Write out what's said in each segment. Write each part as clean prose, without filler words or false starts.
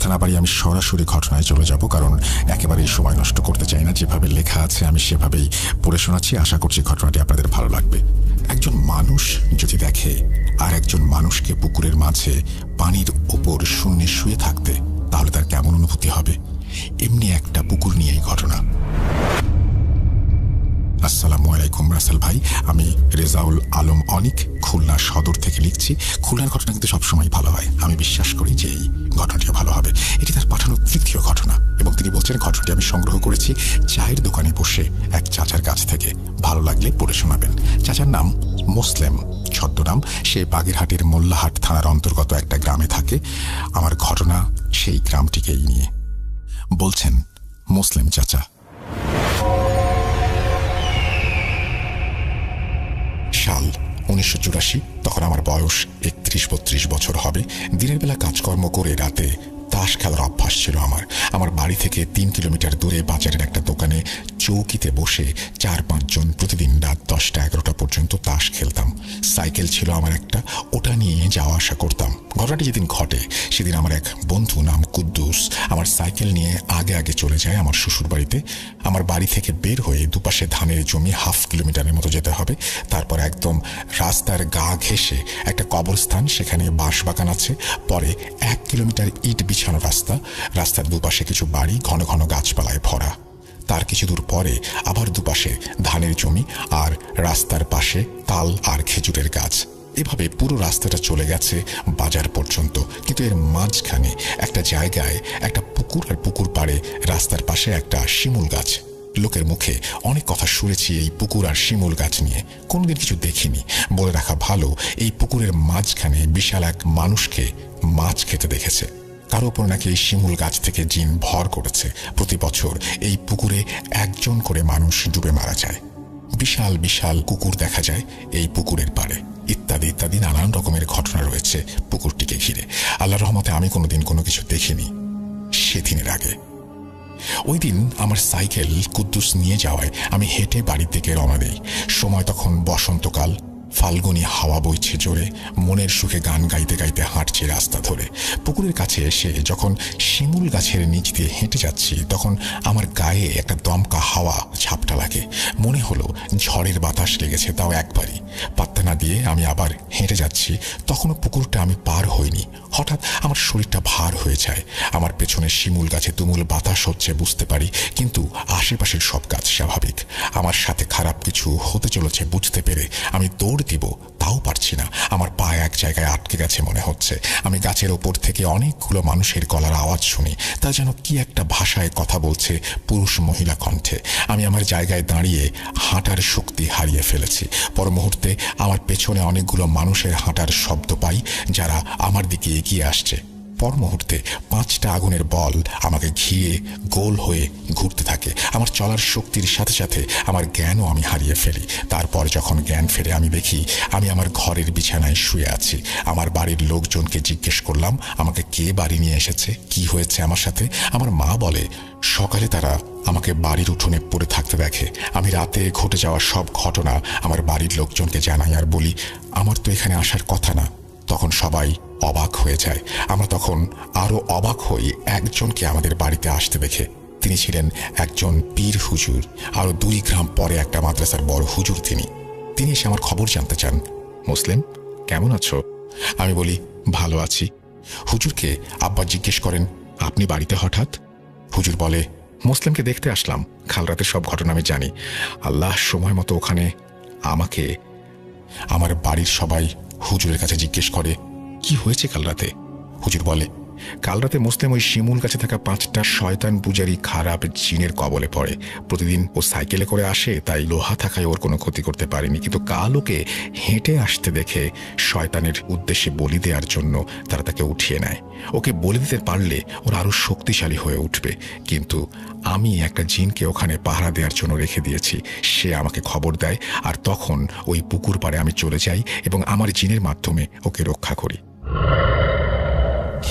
কথা না বাড়িয়ে আমি সরাসরি ঘটনায় চলে যাব, কারণ একেবারেই সময় নষ্ট করতে চাই না। যেভাবে লেখা আছে আমি সেভাবেই পড়ে শোনাচ্ছি। আশা করছি ঘটনাটি আপনাদের ভালো লাগবে। একজন মানুষ যদি দেখে আর একজন মানুষকে পুকুরের মাঝে পানির ওপর শূন্যে শুয়ে থাকতে, তাহলে তার কেমন অনুভূতি হবে? এমনি একটা পুকুর নিয়েই ঘটনা। আসসালামু আলাইকুম রাসেল ভাই, আমি রেজাউল আলম অনিক খুলনা সদর থেকে লিখছি। খুলনার ঘটনা কিন্তু সবসময় ভালো হয়, আমি বিশ্বাস করি যে এই ঘটনাটিও ভালো হবে। এটি তার পাঠানো তৃতীয় ঘটনা এবং তিনি বলছেন ঘটনাটি আমি সংগ্রহ করেছি চায়ের দোকানে বসে এক চাচার কাছ থেকে। ভালো লাগলে পড়ে শোনাবেন। চাচার নাম মুসলিম, ছদ্মনাম। সে বাগেরহাটের মোল্লাহাট থানার অন্তর্গত একটা গ্রামে থাকে। আমার ঘটনা সেই গ্রামটিকেই নিয়ে। বলছেন মুসলিম চাচা। সাল 1984। তখন আমার বয়স 31-32 বছর হবে। দিনের বেলা কাজকর্ম করে রাতে তাস খেলার অভ্যাস ছিল আমার। আমার বাড়ি থেকে 3 কিলোমিটার দূরে বাজারের একটা দোকানে চৌকিতে বসে 4-5 জন প্রতিদিন রাত 10টা-11টা পর্যন্ত তাস খেলতাম। সাইকেল ছিল আমার একটা, ওটা নিয়ে যাওয়া আসা করতাম। ঘটনাটি যেদিন ঘটে সেদিন আমার এক বন্ধু নাম কুদ্দুস আমার সাইকেল নিয়ে আগে আগে চলে যায় আমার শ্বশুর বাড়িতে। আমার বাড়ি থেকে বের হয়ে দুপাশে ধানের জমি 1/2 কিলোমিটারের মতো যেতে হবে। তারপর একদম রাস্তার গা ঘেঁষে একটা কবরস্থান, সেখানে বাঁশবাগান আছে। পরে 1 কিলোমিটার ইট বিছানো রাস্তা, রাস্তার দুপাশে কিছু বাড়ি ঘন ঘন গাছপালায় ভরা। তার কিছু দূর পরে আবার দুপাশে ধানের জমি আর রাস্তার পাশে তাল আর খেজুরের গাছ। এভাবে পুরো রাস্তাটা চলে গেছে বাজার পর্যন্ত। কিন্তু এর মাঝখানে একটা জায়গায় একটা পুকুর, আর পুকুর পাড়ে রাস্তার পাশে একটা শিমুল গাছ। লোকের মুখে অনেক কথা শুনেছি এই পুকুর আর শিমুল গাছ নিয়ে, কোনোদিন কিছু দেখিনি। বলে রাখা ভালো, এই পুকুরের মাঝখানে বিশাল এক মানুষকে মাছ খেতে দেখেছে। কারো ওপর নাকি এই শিমুল গাছ থেকে জিন ভর করেছে। প্রতি বছর এই পুকুরে 1 জন করে মানুষ ডুবে মারা যায়। বিশাল বিশাল কুকুর দেখা যায় এই পুকুরের পাড়ে, ইত্যাদি ইত্যাদি নানান রকমের ঘটনা রয়েছে পুকুরটিকে ঘিরে। আল্লাহর রহমতে আমি কোনোদিন কোনো কিছু দেখিনি সেদিনের আগে। ওই দিন আমার সাইকেল কুদ্দুস নিয়ে যাওয়ায় আমি হেঁটে বাড়ির দিকে রওনা দিই। সময় তখন বসন্তকাল, ফাল্গুনি হাওয়া বইছে জোরে। মনের সুখে গান গাইতে গাইতে হাঁটছি রাস্তা ধরে। পুকুরের কাছে এসে যখন শিমুল গাছের নিচ দিয়ে হেঁটে যাচ্ছি, তখন আমার গায়ে একটা দমকা হাওয়া ঝাপটা লাগে। মনে হলো ঝড়ের বাতাস লেগেছে, তাও একবারই। পাত্তা না দিয়ে আমি আবার হেঁটে যাচ্ছি। তখনও পুকুরটা আমি পার হইনি। হঠাৎ আমার শরীরটা ভার হয়ে যায়। আমার পেছনে শিমুল গাছে তুমুল বাতাস হচ্ছে বুঝতে পারি, কিন্তু আশেপাশের সব গাছ স্বাভাবিক। আমার সাথে খারাপ কিছু হতে চলেছে বুঝতে পেরে আমি দৌড় দিব, তাও পারছি না। আমার পা এক জায়গায় আটকে গেছে মনে হচ্ছে। আমি গাছের ওপর থেকে অনেকগুলো মানুষের গলার আওয়াজ শুনি। তা যেন কি একটা ভাষায় কথা বলছে, পুরুষ মহিলা কণ্ঠে। আমি আমার জায়গায় দাঁড়িয়ে হাঁটার শক্তি হারিয়ে ফেলেছি। পর মুহূর্তে আমার পেছনে অনেকগুলো মানুষের হাঁটার শব্দ পাই, যারা আমার দিকে এগিয়ে আসছে। পর মুহূর্তে 5টা আগুনের বল আমাকে ঘিরে গোল হয়ে ঘুরতে থাকে। আমার চলার শক্তির সাথে সাথে আমার জ্ঞানও আমি হারিয়ে ফেলি। তারপর যখন জ্ঞান ফেরে আমি দেখি আমি আমার ঘরের বিছানায় শুয়ে আছি। আমার বাড়ির লোকজনকে জিজ্ঞেস করলাম আমাকে কে বাড়ি নিয়ে এসেছে, কি হয়েছে আমার সাথে। আমার মা বলে সকালে তারা আমাকে বাড়ির উঠোনে পড়ে থাকতে দেখে। আমি রাতে ঘটে যাওয়া সব ঘটনা আমার বাড়ির লোকজনকে জানাই আর বলি আমার তো এখানে আসার কথা না। তখন সবাই অবাক হয়ে যায়। আমরা তখন আরো অবাক হই একজনকে আমাদের বাড়িতে আসতে দেখে। তিনি ছিলেন একজন পীর হুজুর। আরো 2 গ্রাম পরে একটা মাদ্রাসার বড় হুজুর তিনি এসে আমার খবর জানতে চান। মুসলিম, কেমন আছো? আমি বলি ভালো আছি। হুজুরকে আব্বা জিজ্ঞেস করেন আপনি বাড়িতে হঠাৎ? হুজুর বলে মুসলিমকে দেখতে আসলাম। কাল রাতের সব ঘটনা আমি জানি। আল্লাহ সময় মতো ওখানে আমাকে। আমার বাড়ির সবাই হুজুরের কাছে জিজ্ঞেস করে কি হয়েছে কাল রাতে। হুজুর বলে কাল রাতে মুসলিম ওই শিমুল গাছে থাকা 5টা শয়তান পূজারী খারাপ জিনের কবলে পড়ে। প্রতিদিন ও সাইকেলে করে আসে, তাই লোহা থাকায় ওর কোনো ক্ষতি করতে পারেনি। কিন্তু কাল ওকে হেঁটে আসতে দেখে শয়তানের উদ্দেশ্যে বলি দেওয়ার জন্য তারা তাকে উঠিয়ে নেয়। ওকে বলি দিতে পারলে ওরা আরো শক্তিশালী হয়ে উঠবে। কিন্তু আমি একটা জিনকে ওখানে পাহারা দেওয়ার জন্য রেখে দিয়েছি। সে আমাকে খবর দেয়, আর তখন ওই পুকুর পাড়ে আমি চলে যাই এবং আমার জিনের মাধ্যমে ওকে রক্ষা করি।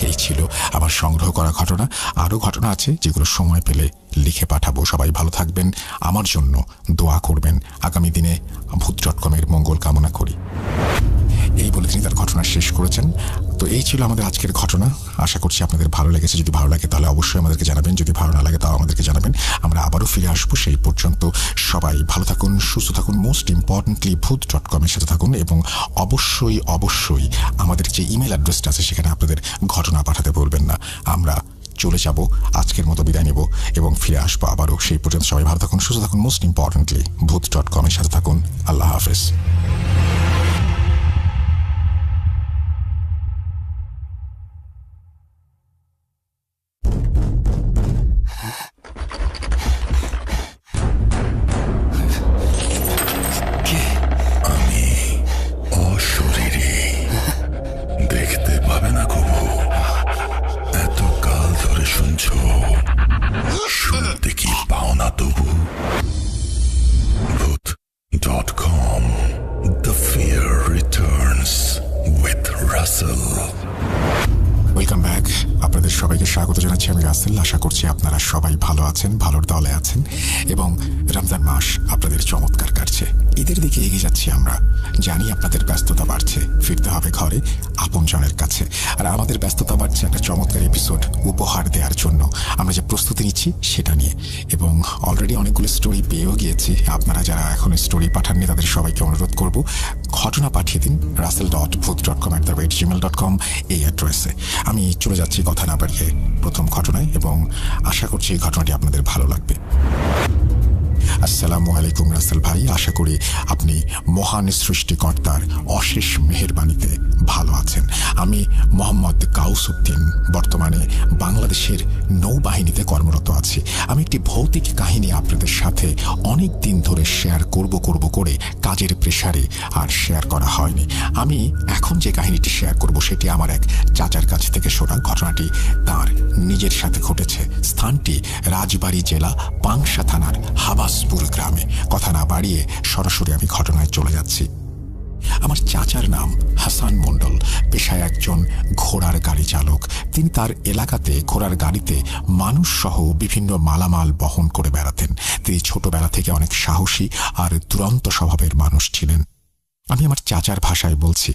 এই ছিল আমার সংগ্রহ করা ঘটনা। আরও ঘটনা আছে যেগুলো সময় পেলে লিখে পাঠাবো। সবাই ভালো থাকবেন, আমার জন্য দোয়া করবেন। আগামী দিনে ভূত.com-এর মঙ্গল কামনা করি। এই বলে তিনি তার ঘটনা শেষ করেছেন। তো এই ছিল আমাদের আজকের ঘটনা। আশা করছি আপনাদের ভালো লেগেছে। যদি ভালো লাগে তাহলে অবশ্যই আমাদেরকে জানাবেন, যদি ভালো না লাগে তাও আমাদেরকে জানাবেন। আমরা আবারও ফিরে আসবো। সেই পর্যন্ত সবাই ভালো থাকুন, সুস্থ থাকুন, মোস্ট ইম্পর্টেন্টলি ভূত.com এর সাথে থাকুন এবং অবশ্যই অবশ্যই আমাদের যে ইমেল অ্যাড্রেসটা আছে সেখানে আপনাদের ঘটনা পাঠাতে বলবেন না। আমরা চলে যাব, আজকের মতো বিদায় নেব এবং ফিরে আসবো আবারও। সেই পর্যন্ত সবাই ভালো থাকুন, সুস্থ থাকুন, মোস্ট ইম্পর্টেন্টলি ভূত.com এর সাথে থাকুন। আল্লাহ হাফেজ। আমি অশরীরী, দেখতে পাবে না কবু। এত কাল ধরে শুনছ, শুনতে কি পাও না তবু। ভূত.com, The Fear Returns with Russell. Welcome back. আপনাদের সবাইকে স্বাগত জানাচ্ছি, আমি রাসেল। আশা করছি আপনারা সবাই ভালো আছেন, ভালোর দলে আছেন এবং রমজান মাস আপনাদের চমৎকার কাটছে। ঈদের দিকে এগিয়ে যাচ্ছি আমরা। জানি আপনাদের ব্যস্ততা বাড়ছে, ফিরতে হবে ঘরে আপনজনের কাছে। আর আমাদের ব্যস্ততা বাড়ছে একটা চমৎকার এপিসোড উপহার দেওয়ার জন্য। আমরা যে প্রস্তুতি নিচ্ছি সেটা নিয়ে, এবং অলরেডি অনেকগুলো স্টোরি পেয়েও গিয়েছি। আপনারা যারা এখন স্টোরি পাঠাননি তাদের সবাইকে অনুরোধ করব, ঘটনা পাঠিয়ে দিন russell.booth.com@gmail.com এই অ্যাড্রেসে। আমি চলে যাচ্ছি কথা না বাড়িয়ে প্রথম ঘটনায়, এবং আশা করছি এই ঘটনাটি আপনাদের ভালো লাগবে। আসসালামু আলাইকুম রাসেল ভাই, আশা করি আপনি মহান সৃষ্টিকর্তার অশেষ মেহেরবানিতে ভালো আছেন। আমি মোহাম্মদ গাউসউদ্দিন, বর্তমানে বাংলাদেশের নৌবাহিনীতে কর্মরত আছি। আমি একটি ভৌতিক কাহিনী আপনাদের সাথে অনেক দিন ধরে শেয়ার করব করে কাজের প্রেসারে আর শেয়ার করা হয়নি। আমি এখন যে কাহিনীটি শেয়ার করব সেটি আমার এক চাচার কাছ থেকে শোনা। ঘটনাটি তার নিজের সাথে ঘটেছে। স্থানটি রাজবাড়ী জেলা পাংশা থানার হাবাসপুর গ্রামে। কথা না বাড়িয়ে সরাসরি আমি ঘটনায় চলে যাচ্ছি। আমার চাচার নাম হাসান মণ্ডল, পেশায় একজন ঘোড়ার গাড়ি চালক। তিনি তার এলাকাতে ঘোড়ার গাড়িতে মানুষ সহ বিভিন্ন মালামাল বহন করে বেড়াতেন। তিনি ছোটবেলা থেকে অনেক সাহসী আর দুরন্ত স্বভাবের মানুষ ছিলেন। আমি আমার চাচার ভাষায় বলছি।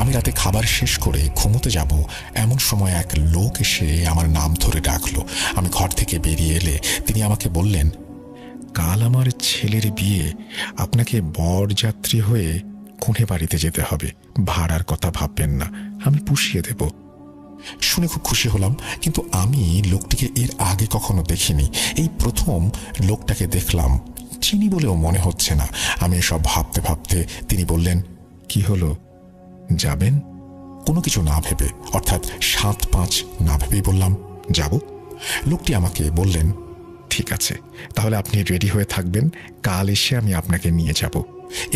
আমি রাতে খাবার শেষ করে ঘুমোতে যাব এমন সময় এক লোক এসে আমার নাম ধরে ডাকলো। আমি ঘর থেকে বেরিয়ে এলে তিনি আমাকে বললেন, কাল আমার ছেলের বিয়ে, আপনাকে বরযাত্রী হয়ে কুঁড়ে বাড়িতে যেতে হবে। ভাড়ার কথা ভাববেন না, আমি পুষিয়ে দেব। শুনে খুব খুশি হলাম, কিন্তু আমি লোকটিকে এর আগে কখনো দেখিনি। এই প্রথম লোকটাকে দেখলাম। চিনি বলেও মনে হচ্ছে না। আমি এসব ভাবতে ভাবতে তিনি বললেন, কি হলো, যাবেন? কোনো কিছু না ভেবে, অর্থাৎ 7-5 না ভেবেই বললাম, যাব। লোকটি আমাকে বললেন, ঠিক আছে, তাহলে আপনি রেডি হয়ে থাকবেন, কাল এসে আমি আপনাকে নিয়ে যাব।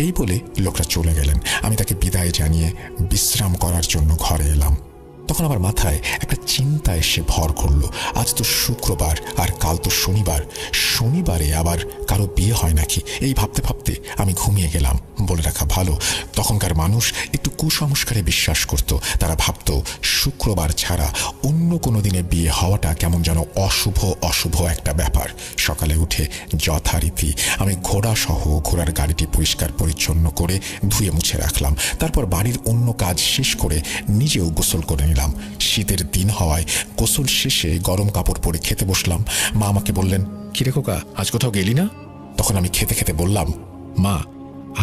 এই বলে লোকটা চলে গেলেন। আমি তাকে বিদায় জানিয়ে বিশ্রাম করার জন্য ঘরে এলাম। তখন আমার মাথায় একটা চিন্তা এসে ভর করলো। আজ তো শুক্রবার আর কাল তো শনিবার। শনিবারে আবার কারো বিয়ে হয় নাকি? এই ভাবতে ভাবতে আমি ঘুমিয়ে গেলাম। বলে রাখা ভালো, তখনকার মানুষ একটু কুসংস্কারে বিশ্বাস করত। তারা ভাবত শুক্রবার ছাড়া অন্য কোনো দিনে বিয়ে হওয়াটা কেমন যেন অশুভ অশুভ একটা ব্যাপার। সকালে উঠে যথারীতি আমি ঘোড়া সহ ঘোড়ার গাড়িটি পরিষ্কার পরিচ্ছন্ন করে ধুয়ে মুছে রাখলাম। তারপর বাড়ির অন্য কাজ শেষ করে নিজেও গোসল করে নিলাম। শীতের দিন হওয়ায় গোসল শেষে গরম কাপড় পরে খেতে বসলাম। মা আমাকে বললেন, কিরে খোকা, আজ কোথাও গেলি না? তখন আমি খেতে খেতে বললাম, মা,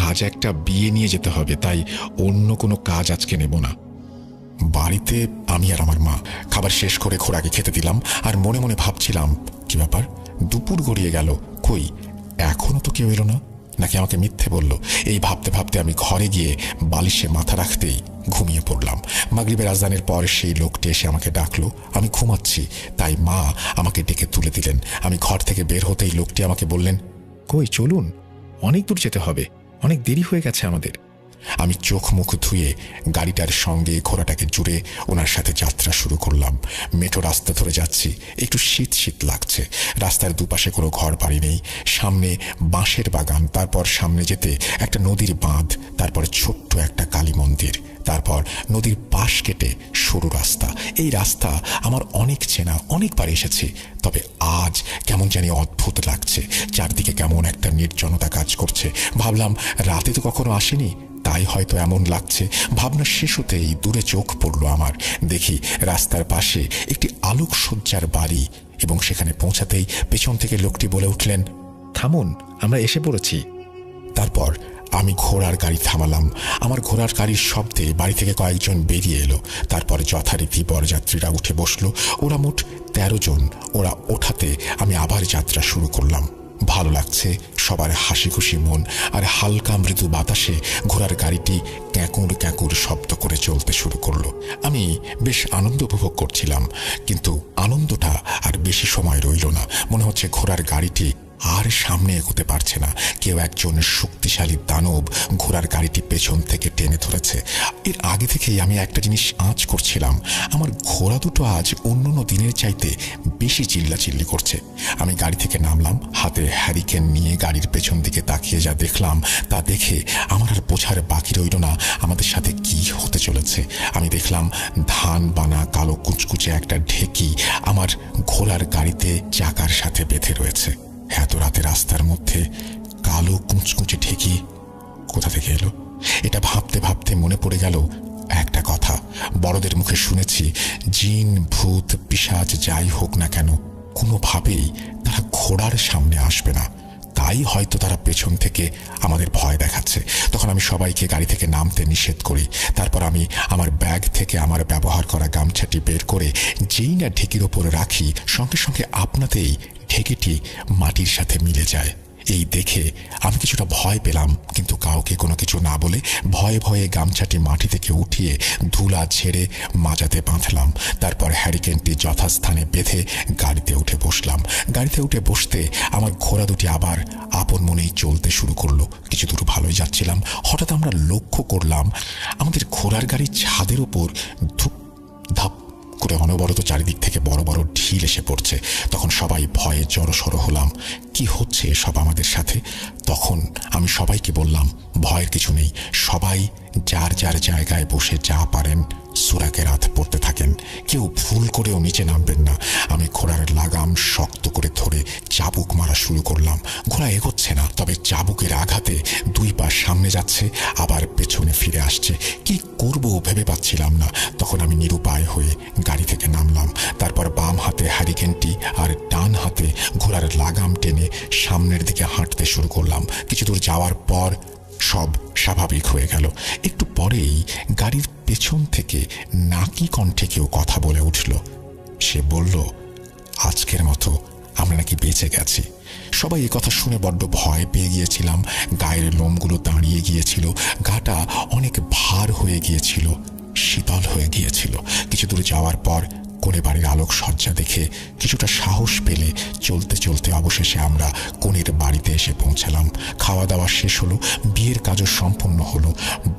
আজ একটা বিয়ে নিয়ে যেতে হবে, তাই অন্য কোনো কাজ আজকে নেব না। বাড়িতে আমি আর আমার মা খাবার শেষ করে ঘোড়াকে খেতে দিলাম, আর মনে মনে ভাবছিলাম, কি ব্যাপার, দুপুর গড়িয়ে গেল, কই এখনো তো কেউ এলো না, নাকি আমাকে মিথ্যে বলল। এই ভাবতে ভাবতে আমি ঘরে গিয়ে বালিশে মাথা রাখতেই ঘুমিয়ে পড়লাম। মাগরিবের আজানের পর সেই লোকটি এসে আমাকে ডাকলো। আমি ঘুমাচ্ছি, তাই মা আমাকে ডেকে তুলে দিলেন। আমি ঘর থেকে বের হতেই লোকটি আমাকে বললেন, কই চলুন, অনেক দূর যেতে হবে, অনেক দেরি হয়ে গেছে আমাদের। আমি চোখ মুখ ধুয়ে গাড়িটার সঙ্গে ঘোড়াটাকে জুড়ে ওনার সাথে যাত্রা শুরু করলাম। মেঠো রাস্তা ধরে যাচ্ছি, একটু শীত শীত লাগছে। রাস্তার দুপাশে কোনো ঘর বাড়ি নেই, সামনে বাঁশের বাগান, তারপর সামনে যেতে একটা নদীর বাঁধ, তারপর ছোট্ট একটা কালী মন্দির, তারপর নদীর পাশ কেটে সরু রাস্তা। এই রাস্তা আমার অনেক চেনা, অনেকবার এসেছি, তবে আজ কেমন জানি অদ্ভুত লাগছে। চারদিকে কেমন একটা নির্জনতা কাজ করছে। ভাবলাম রাতে তো কখনো আসেনি, তাই হয়তো এমন লাগছে। ভাবনা শেষ হতেই দূরে চোখ পড়ল আমার। দেখি রাস্তার পাশে একটি আলোকসজ্জার বাড়ি, এবং সেখানে পৌঁছাতেই পেছন থেকে লোকটি বলে উঠলেন, থামুন, আমরা এসে পড়েছি। তারপর আমি ঘোড়ার গাড়ি থামালাম। আমার ঘোড়ার গাড়ির শব্দে বাড়ি থেকে কয়েকজন বেরিয়ে এলো। তারপরে যথারীতি বরযাত্রীরা উঠে বসলো। ওরা মোট 13 জন। ওরা ওঠাতে আমি আবার যাত্রা শুরু করলাম। ভালো লাগছে, সবার হাসি খুশি মন, আর হালকা মৃদু বাতাসে ঘোড়ার গাড়িটি ক্যাঁকুর ক্যাঁকুর শব্দ করে চলতে শুরু করলো। আমি বেশ আনন্দ উপভোগ করছিলাম, কিন্তু আনন্দটা আর বেশি সময় রইল না। মনে হচ্ছে ঘোড়ার গাড়িটি আর সামনে এগোতে পারছে না। কেউ একজন শক্তিশালী দানব ঘোড়ার গাড়িটি পেছন থেকে টেনে ধরেছে। এর আগে থেকেই আমি একটা জিনিস আঁচ করছিলাম, আমার ঘোড়া দুটো আজ অন্য দিনের চাইতে বেশি চিল্লাচিল্লি করছে। আমি গাড়ি থেকে নামলাম, হাতে হ্যারিকেন নিয়ে গাড়ির পেছন দিকে তাকিয়ে যা দেখলাম তা দেখে আমার আর বোঝার বাকি রইল না আমাদের সাথে কি হতে চলেছে। আমি দেখলাম ধান বানা কালো কুচকুচে একটা ঢেকি আমার ঘোড়ার গাড়িতে চাকার সাথে বেঁধে রয়েছে। এত রাতে রাস্তার মধ্যে কালো কুঁচকুঁচে ঢেকি কোথা থেকে এলো? এটা ভাবতে ভাবতে মনে পড়ে গেল একটা কথা। বড়দের মুখে শুনেছি, জিন ভূত পিশাচ যাই হোক না কেন, কোনোভাবেই তারা ঘোড়ার সামনে আসবে না। তাই হয়তো তারা পেছন থেকে আমাদের ভয় দেখাচ্ছে। তখন আমি সবাইকে গাড়ি থেকে নামতে নিষেধ করি। তারপর আমি আমার ব্যাগ থেকে আমার ব্যবহার করা গামছাটি বের করে যেই না ঢেকির ওপরে রাখি, সঙ্গে সঙ্গে আপনাতেই ঢেকিটি মাটির সাথে মিলে যায়। এই দেখে আমি কিছুটা ভয় পেলাম, কিন্তু কাউকে কোনো কিছু না বলে ভয়ে ভয়ে গামছাটি মাটি থেকে উঠিয়ে ধুলা ঝেড়ে মাজাতে বাঁধলাম। তারপর হ্যারিকেনটি যথাস্থানে বেঁধে গাড়িতে উঠে বসলাম। গাড়িতে উঠে বসতে আমার ঘোড়া দুটি আবার আপন মনেই চলতে শুরু করলো। কিছু দূর ভালোই যাচ্ছিলাম, হঠাৎ আমরা লক্ষ্য করলাম আমাদের ঘোড়ার গাড়ির ছাদের ওপর ধুপ ধাপ করে অনবরত চারিদিক থেকে বড় বড় ঢিল এসে পড়ছে। তখন সবাই ভয়ে জড়সড় হলাম, কি হচ্ছে সব আমাদের সাথে? তখন আমি সবাইকে বললাম, ভয়ের কিছু নেই, সবাই যার যার জায়গায় বসে যা পারেন সূরা কেরাত পড়তে থাকেন, কেউ ভুল করেও নিচে নামবেন না। আমি ঘোড়ার লাগাম শক্ত করে ধরে চাবুক মারা শুরু করলাম। ঘোড়া এগোচ্ছে না, তবে চাবুকের আঘাতে দুই পা সামনে যাচ্ছে, আবার পেছনে ফিরে আসছে। কি করব ভেবে পাচ্ছিলাম না। তখন আমি নিরুপায় হয়ে গাড়ি থেকে নামলাম। তারপর বাম হাতে হ্যারিকেনটি আর ডান হাতে ঘোড়ার লাগাম টেনে সামনের দিকে হাঁটতে শুরু করলাম। কিছু দূর যাওয়ার পর সব স্বাভাবিক হয়ে গেল। একটু পরেই গাড়ির পেছন থেকে নাকি কণ্ঠে কেউ কথা বলে উঠল। সে বলল, আজকের মতো আমরা নাকি বেঁচে গেছি। সবাই এ কথা শুনে বড্ড ভয় পেয়ে গিয়েছিলাম। গায়ের লোমগুলো দাঁড়িয়ে গিয়েছিল, গাটা অনেক ভার হয়ে গিয়েছিল, শীতল হয়ে গিয়েছিল। কিছু দূর যাওয়ার পর কোণে বাড়ির আলোকসজ্জা দেখে কিছুটা সাহস পেলে চলতে চলতে অবশেষে আমরা কোণের বাড়িতে এসে পৌঁছালাম। খাওয়া দাওয়া শেষ হলো, বিয়ের কাজও সম্পন্ন হলো।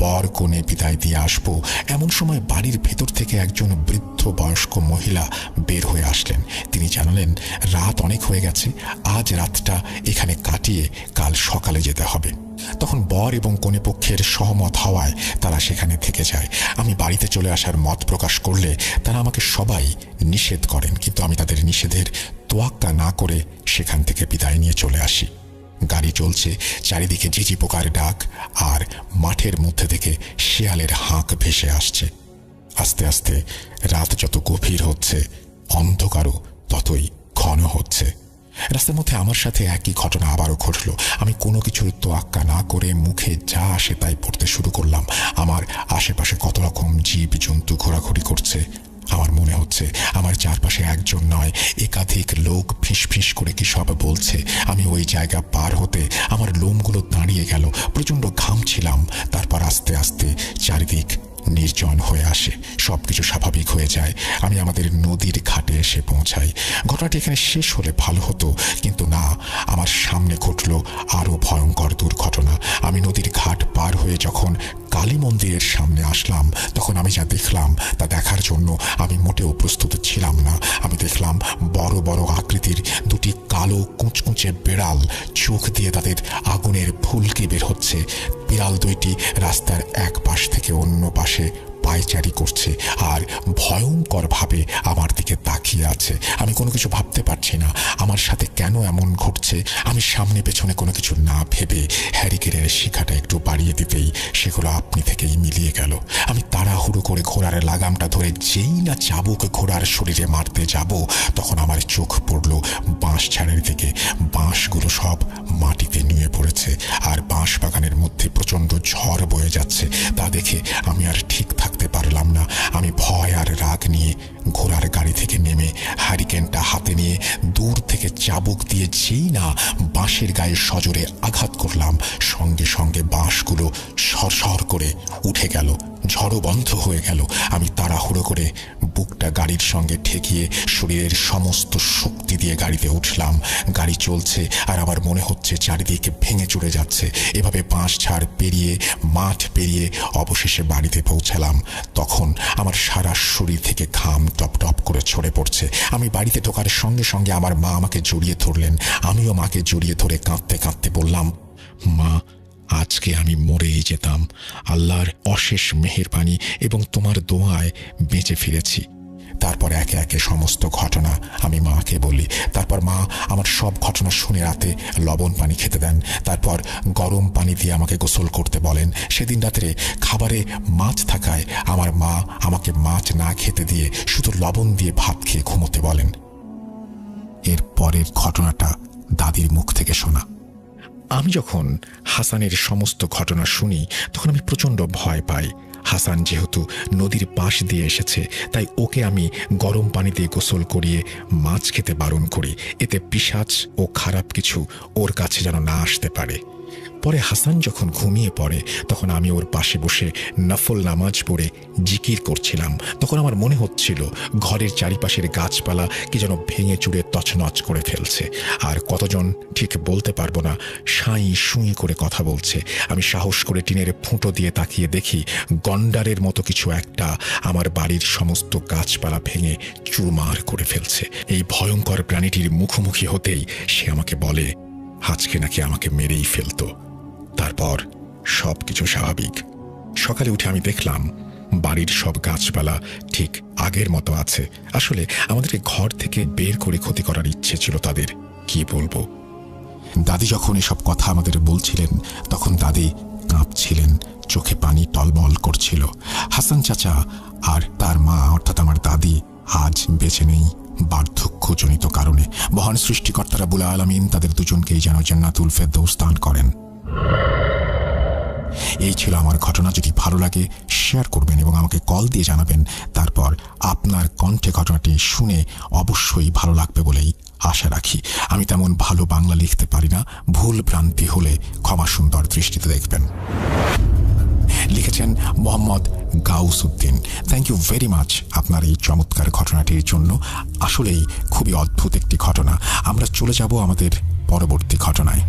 বর কোণে বিদায় দিয়ে আসবো এমন সময় বাড়ির ভেতর থেকে একজন বৃদ্ধ বয়স্ক মহিলা বের হয়ে আসলেন। তিনি জানালেন, রাত অনেক হয়ে গেছে, আজ রাতটা এখানে কাটিয়ে কাল সকালে যেতে হবে। তখন বর এবং কনে পক্ষের সহমত হওয়ায় তারা সেখানে থেকে যায়। আমি বাড়িতে চলে আসার মত প্রকাশ করলে তারা আমাকে সবাই নিষেধ করেন, কিন্তু আমি তাদের নিষেধের তোয়াক্কা না করে সেখান থেকে বিদায় নিয়ে চলে আসি। গাড়ি চলছে, চারিদিকে ঝিঝি পোকার ডাক আর মাঠের মধ্যে থেকে শেয়ালের হাঁক ভেসে আসছে। আস্তে আস্তে রাত যত গভীর হচ্ছে, অন্ধকারও ততই ঘন হচ্ছে। রাস্তার মধ্যে আমার সাথে একই ঘটনা আবারও ঘটল। আমি কোনো কিছুর তোয়াক্কা না করে মুখে যা আসে তাই পড়তে শুরু করলাম। আমার আশেপাশে কত রকম জীব জন্তু ঘোরাঘুরি করছে। আমার মনে হচ্ছে আমার চারপাশে একজন নয়, একাধিক লোক ফিসফিস করে কি সব বলছে। আমি ওই জায়গা পার হতে আমার লোমগুলো দাঁড়িয়ে গেল, প্রচণ্ড ঘামছিলাম। তারপর আস্তে আস্তে চারিদিক নির্জন হয়ে আসে, সবকিছু স্বাভাবিক হয়ে যায়। আমি আমাদের নদীর ঘাটে এসে পৌঁছাই। ঘটনাটি এখানে শেষ হলে ভালো হতো, কিন্তু না, আমার সামনে ঘটল আরো ভয়ঙ্কর দুর্ঘটনা। আমি নদীর ঘাট পার হয়ে যখন কালী মন্দিরের সামনে আসলাম তখন আমি যা দেখলাম তা দেখার জন্য আমি মোটেও প্রস্তুত ছিলাম না। আমি দেখলাম বড় বড় আকৃতির দুটি কালো কুঁচকুঁচে বিড়াল, চোখ দিয়ে তাদের আগুনের ফুলকি বের হচ্ছে। বিড়াল দুইটি রাস্তার এক পাশ থেকে অন্য পাশে পায়চারি করছে আর ভয়ঙ্করভাবে আমার দিকে তাকিয়ে আছে। আমি কোনো কিছু ভাবতে পারছি না আমার সাথে কেন এমন ঘটছে। আমি সামনে পেছনে কোনো কিছু না ভেবে হ্যারিকেনের শিখাটা একটু বাড়িয়ে দিতেই সেগুলো আপনি থেকেই মিলিয়ে গেল। আমি তাড়াহুড়ো করে ঘোড়ার লাগামটা ধরে যেই না চাবুক ঘোড়ার শরীরে মারতে যাব তখন আমার চোখ পড়ল বাঁশ ঝাড়ের দিকে। বাঁশগুলো সব মাটিতে নুয়ে পড়েছে আর বাঁশ বাগানের মধ্যে প্রচণ্ড ঝড় বয়ে যাচ্ছে। তা দেখে আমি আর ঠিক থাকতে পারলাম না। আমি ভয় আর রাগ নিয়ে ঘোড়ার গাড়ি থেকে নেমে হ্যারিকেনটা হাতে নিয়ে দূর থেকে চাবুক দিয়ে যেই না বাঁশের গায়ে সজোরে আঘাত করলাম সঙ্গে সঙ্গে বাঁশগুলো সরসর করে উঠে গেল। ঝড়ও বন্ধ হয়ে গেল। আমি তাড়াহুড়ো করে বুকটা গাড়ির সঙ্গে ঠেকিয়ে শরীরের সমস্ত শক্তি দিয়ে গাড়িতে উঠলাম। গাড়ি চলছে আর আমার মনে হচ্ছে চারিদিকে ভেঙে চড়ে যাচ্ছে। এভাবে বাঁশ ঝাড় পেরিয়ে মাঠ পেরিয়ে অবশেষে বাড়িতে পৌঁছালাম। তখন আমার সারা শরীর থেকে ঘাম টপ টপ করে ছড়ে পড়ছে। আমি বাড়িতে ঢোকার সঙ্গে সঙ্গে আমার মা আমাকে জড়িয়ে ধরলেন। আমিও মাকে জড়িয়ে ধরে কাঁদতে কাঁদতে বললাম, মা, আজকে আমি মরেই যেতাম। আল্লাহর অশেষ মেহেরবানি এবং তোমার দোয়ায় বেঁচে ফিরেছি। তারপর একে একে সমস্ত ঘটনা আমি মাকে বলি। তারপর মা আমার সব ঘটনা শুনে রাতে লবণ পানি খেতে দেন। তারপর গরম পানি দিয়ে আমাকে গোসল করতে বলেন। সেদিন রাত্রে খাবারে মাছ থাকায় আমার মা আমাকে মাছ না খেতে দিয়ে শুধু লবণ দিয়ে ভাত খেয়ে ঘুমোতে বলেন। এর পরের ঘটনাটা দাদির মুখ থেকে শোনা। আমি যখন হাসানের সমস্ত ঘটনা শুনি তখন আমি প্রচণ্ড ভয় পাই। হাসান যেহেতু নদীর পাশ দিয়ে এসেছে তাই ওকে আমি গরম পানি দিয়ে গোসল করিয়ে মাছ খেতে বারণ করি, এতে পিশাচ ও খারাপ কিছু ওর কাছে যেন না আসতে পারে। পরে হাসান যখন ঘুমিয়ে পড়ে তখন আমি ওর পাশে বসে নফল নামাজ পড়ে জিকির করছিলাম। তখন আমার মনে হচ্ছিল ঘরের চারিপাশের গাছপালা কি যেন ভেঙে চুড়ে তছনছ করে ফেলছে। আর কতজন ঠিক বলতে পারবো না, সাঁই সুঁই করে কথা বলছে। আমি সাহস করে টিনের ফুটো দিয়ে তাকিয়ে দেখি গন্ডারের মতো কিছু একটা আমার বাড়ির সমস্ত গাছপালা ভেঙে চুরমার করে ফেলছে। এই ভয়ঙ্কর প্রাণীটির মুখোমুখি হতেই সে আমাকে বলে আজকে নাকি আমাকে মেরেই ফেলতো। তারপর সব কিছু স্বাভাবিক। সকালে উঠে আমি দেখলাম বাড়ির সব গাছপালা ঠিক আগের মতো আছে। আসলে আমাদেরকে ঘর থেকে বের করে ক্ষতি করার ইচ্ছে ছিল তাদের। কি বলবো। দাদি যখন এসব কথা আমাদের বলছিলেন তখন দাদি কাঁপছিলেন, চোখে পানি টলমল করছিল। হাসান চাচা আর তার মা অর্থাৎ আমার দাদি আজ বেঁচে নেই বার্ধক্যজনিত কারণে। মহান সৃষ্টিকর্তা রাব্বুল আলামিন তাদের দুজনকেই যেন জান্নাতুল ফেরদৌস দান করেন। এই ছিল আমার ঘটনা। যদি ভালো লাগে শেয়ার করবেন এবং আমাকে কল দিয়ে জানাবেন। তারপর আপনার কণ্ঠে ঘটনাটি শুনে অবশ্যই ভালো লাগবে বলেই আশা রাখি। আমি তেমন ভালো বাংলা লিখতে পারি না, ভুল ভ্রান্তি হলে ক্ষমা সুন্দর দৃষ্টিতে দেখবেন। লিখেছেন Mohammad Gausuddin. Thank you very much আপনার এই চমৎকার ঘটনাটির জন্য। আসলেই খুবই অদ্ভুত একটি ঘটনা। আমরা চলে যাব আমাদের পরবর্তী ঘটনায়।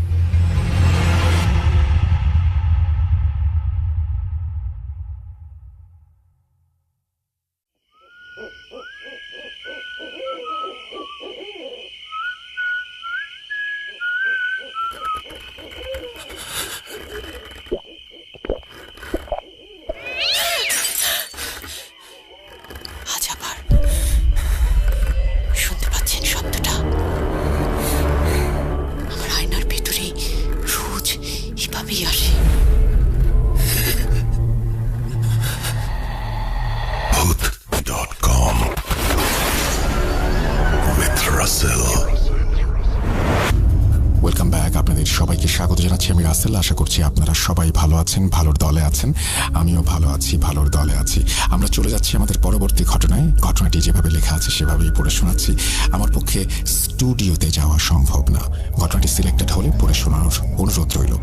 Welcome back. আপনাদের সবাইকে স্বাগত জানাচ্ছি। আমি রাসেল। আশা করছি আপনারা সবাই ভালো আছেন, ভালোর দলে আছেন। আমিও ভালো আছি, ভালোর দলে আছি। আমরা চলে যাচ্ছি আমাদের পরবর্তী ঘটনায়। ঘটনাটি যেভাবে লেখা আছে সেভাবেই পড়ে শোনাচ্ছি। আমার পক্ষে স্টুডিওতে যাওয়া সম্ভব না। ঘটনাটি সিলেক্টেড হলে পড়ে শোনানোর অনুরোধ রইল।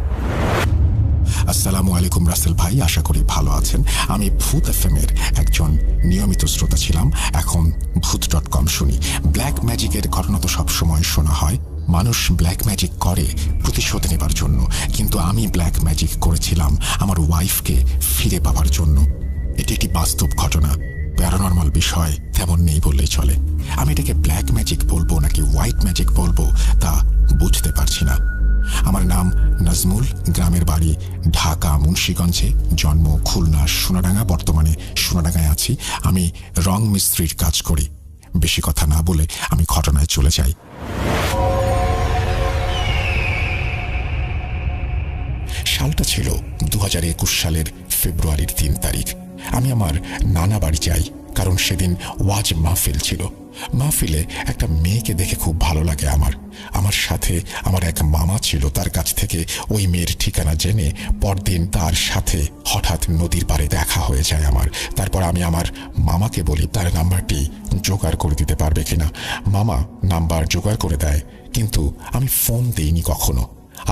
আসসালামু আলাইকুম রাসেল ভাই, আশা করি ভালো আছেন। আমি ভূত এফএমের একজন নিয়মিত শ্রোতা ছিলাম, এখন ভূত.com শুনি। ব্ল্যাক ম্যাজিকের ঘটনা তো সবসময় শোনা হয়, মানুষ ব্ল্যাক ম্যাজিক করে প্রতিশোধ নেবার জন্য, কিন্তু আমি ব্ল্যাক ম্যাজিক করেছিলাম আমার ওয়াইফকে ফিরে পাওয়ার জন্য। এটি একটি বাস্তব ঘটনা, প্যারানর্মাল বিষয় তেমন নেই বললেই চলে। আমি এটাকে ব্ল্যাক ম্যাজিক বলবো নাকি হোয়াইট ম্যাজিক বলবো তা বুঝতে পারছি না। আমার নাম নাজমুল, গ্রামের বাড়ি ঢাকা মুন্সিগঞ্জে, জন্ম খুলনা সোনাডাঙ্গা, বর্তমানে সোনাডাঙ্গায় আছি। আমি রং মিস্ত্রির কাজ করি। বেশি কথা না বলে আমি ঘটনায় চলে যাই। সালটা ছিল 2021 সালের ফেব্রুয়ারির 3 তারিখ। আমি আমার নানা বাড়ি যাই, কারণ সেদিন ওয়াজ মাহফিল ছিল। মাহফিলে একটা মেয়েকে দেখে খুব ভালো লাগে আমার সাথে আমার এক মামা ছিল। তার কাছ থেকে ওই মেয়ের ঠিকানা জেনে পরদিন তার সাথে হঠাৎ নদীর পাড়ে দেখা হয়ে যায় আমার। তারপর আমি আমার মামাকে বলি তার নাম্বারটি জোগাড় করে দিতে পারবে কিনা। মামা নাম্বার জোগাড় করে দেয়, কিন্তু আমি ফোন দিইনি কখনো।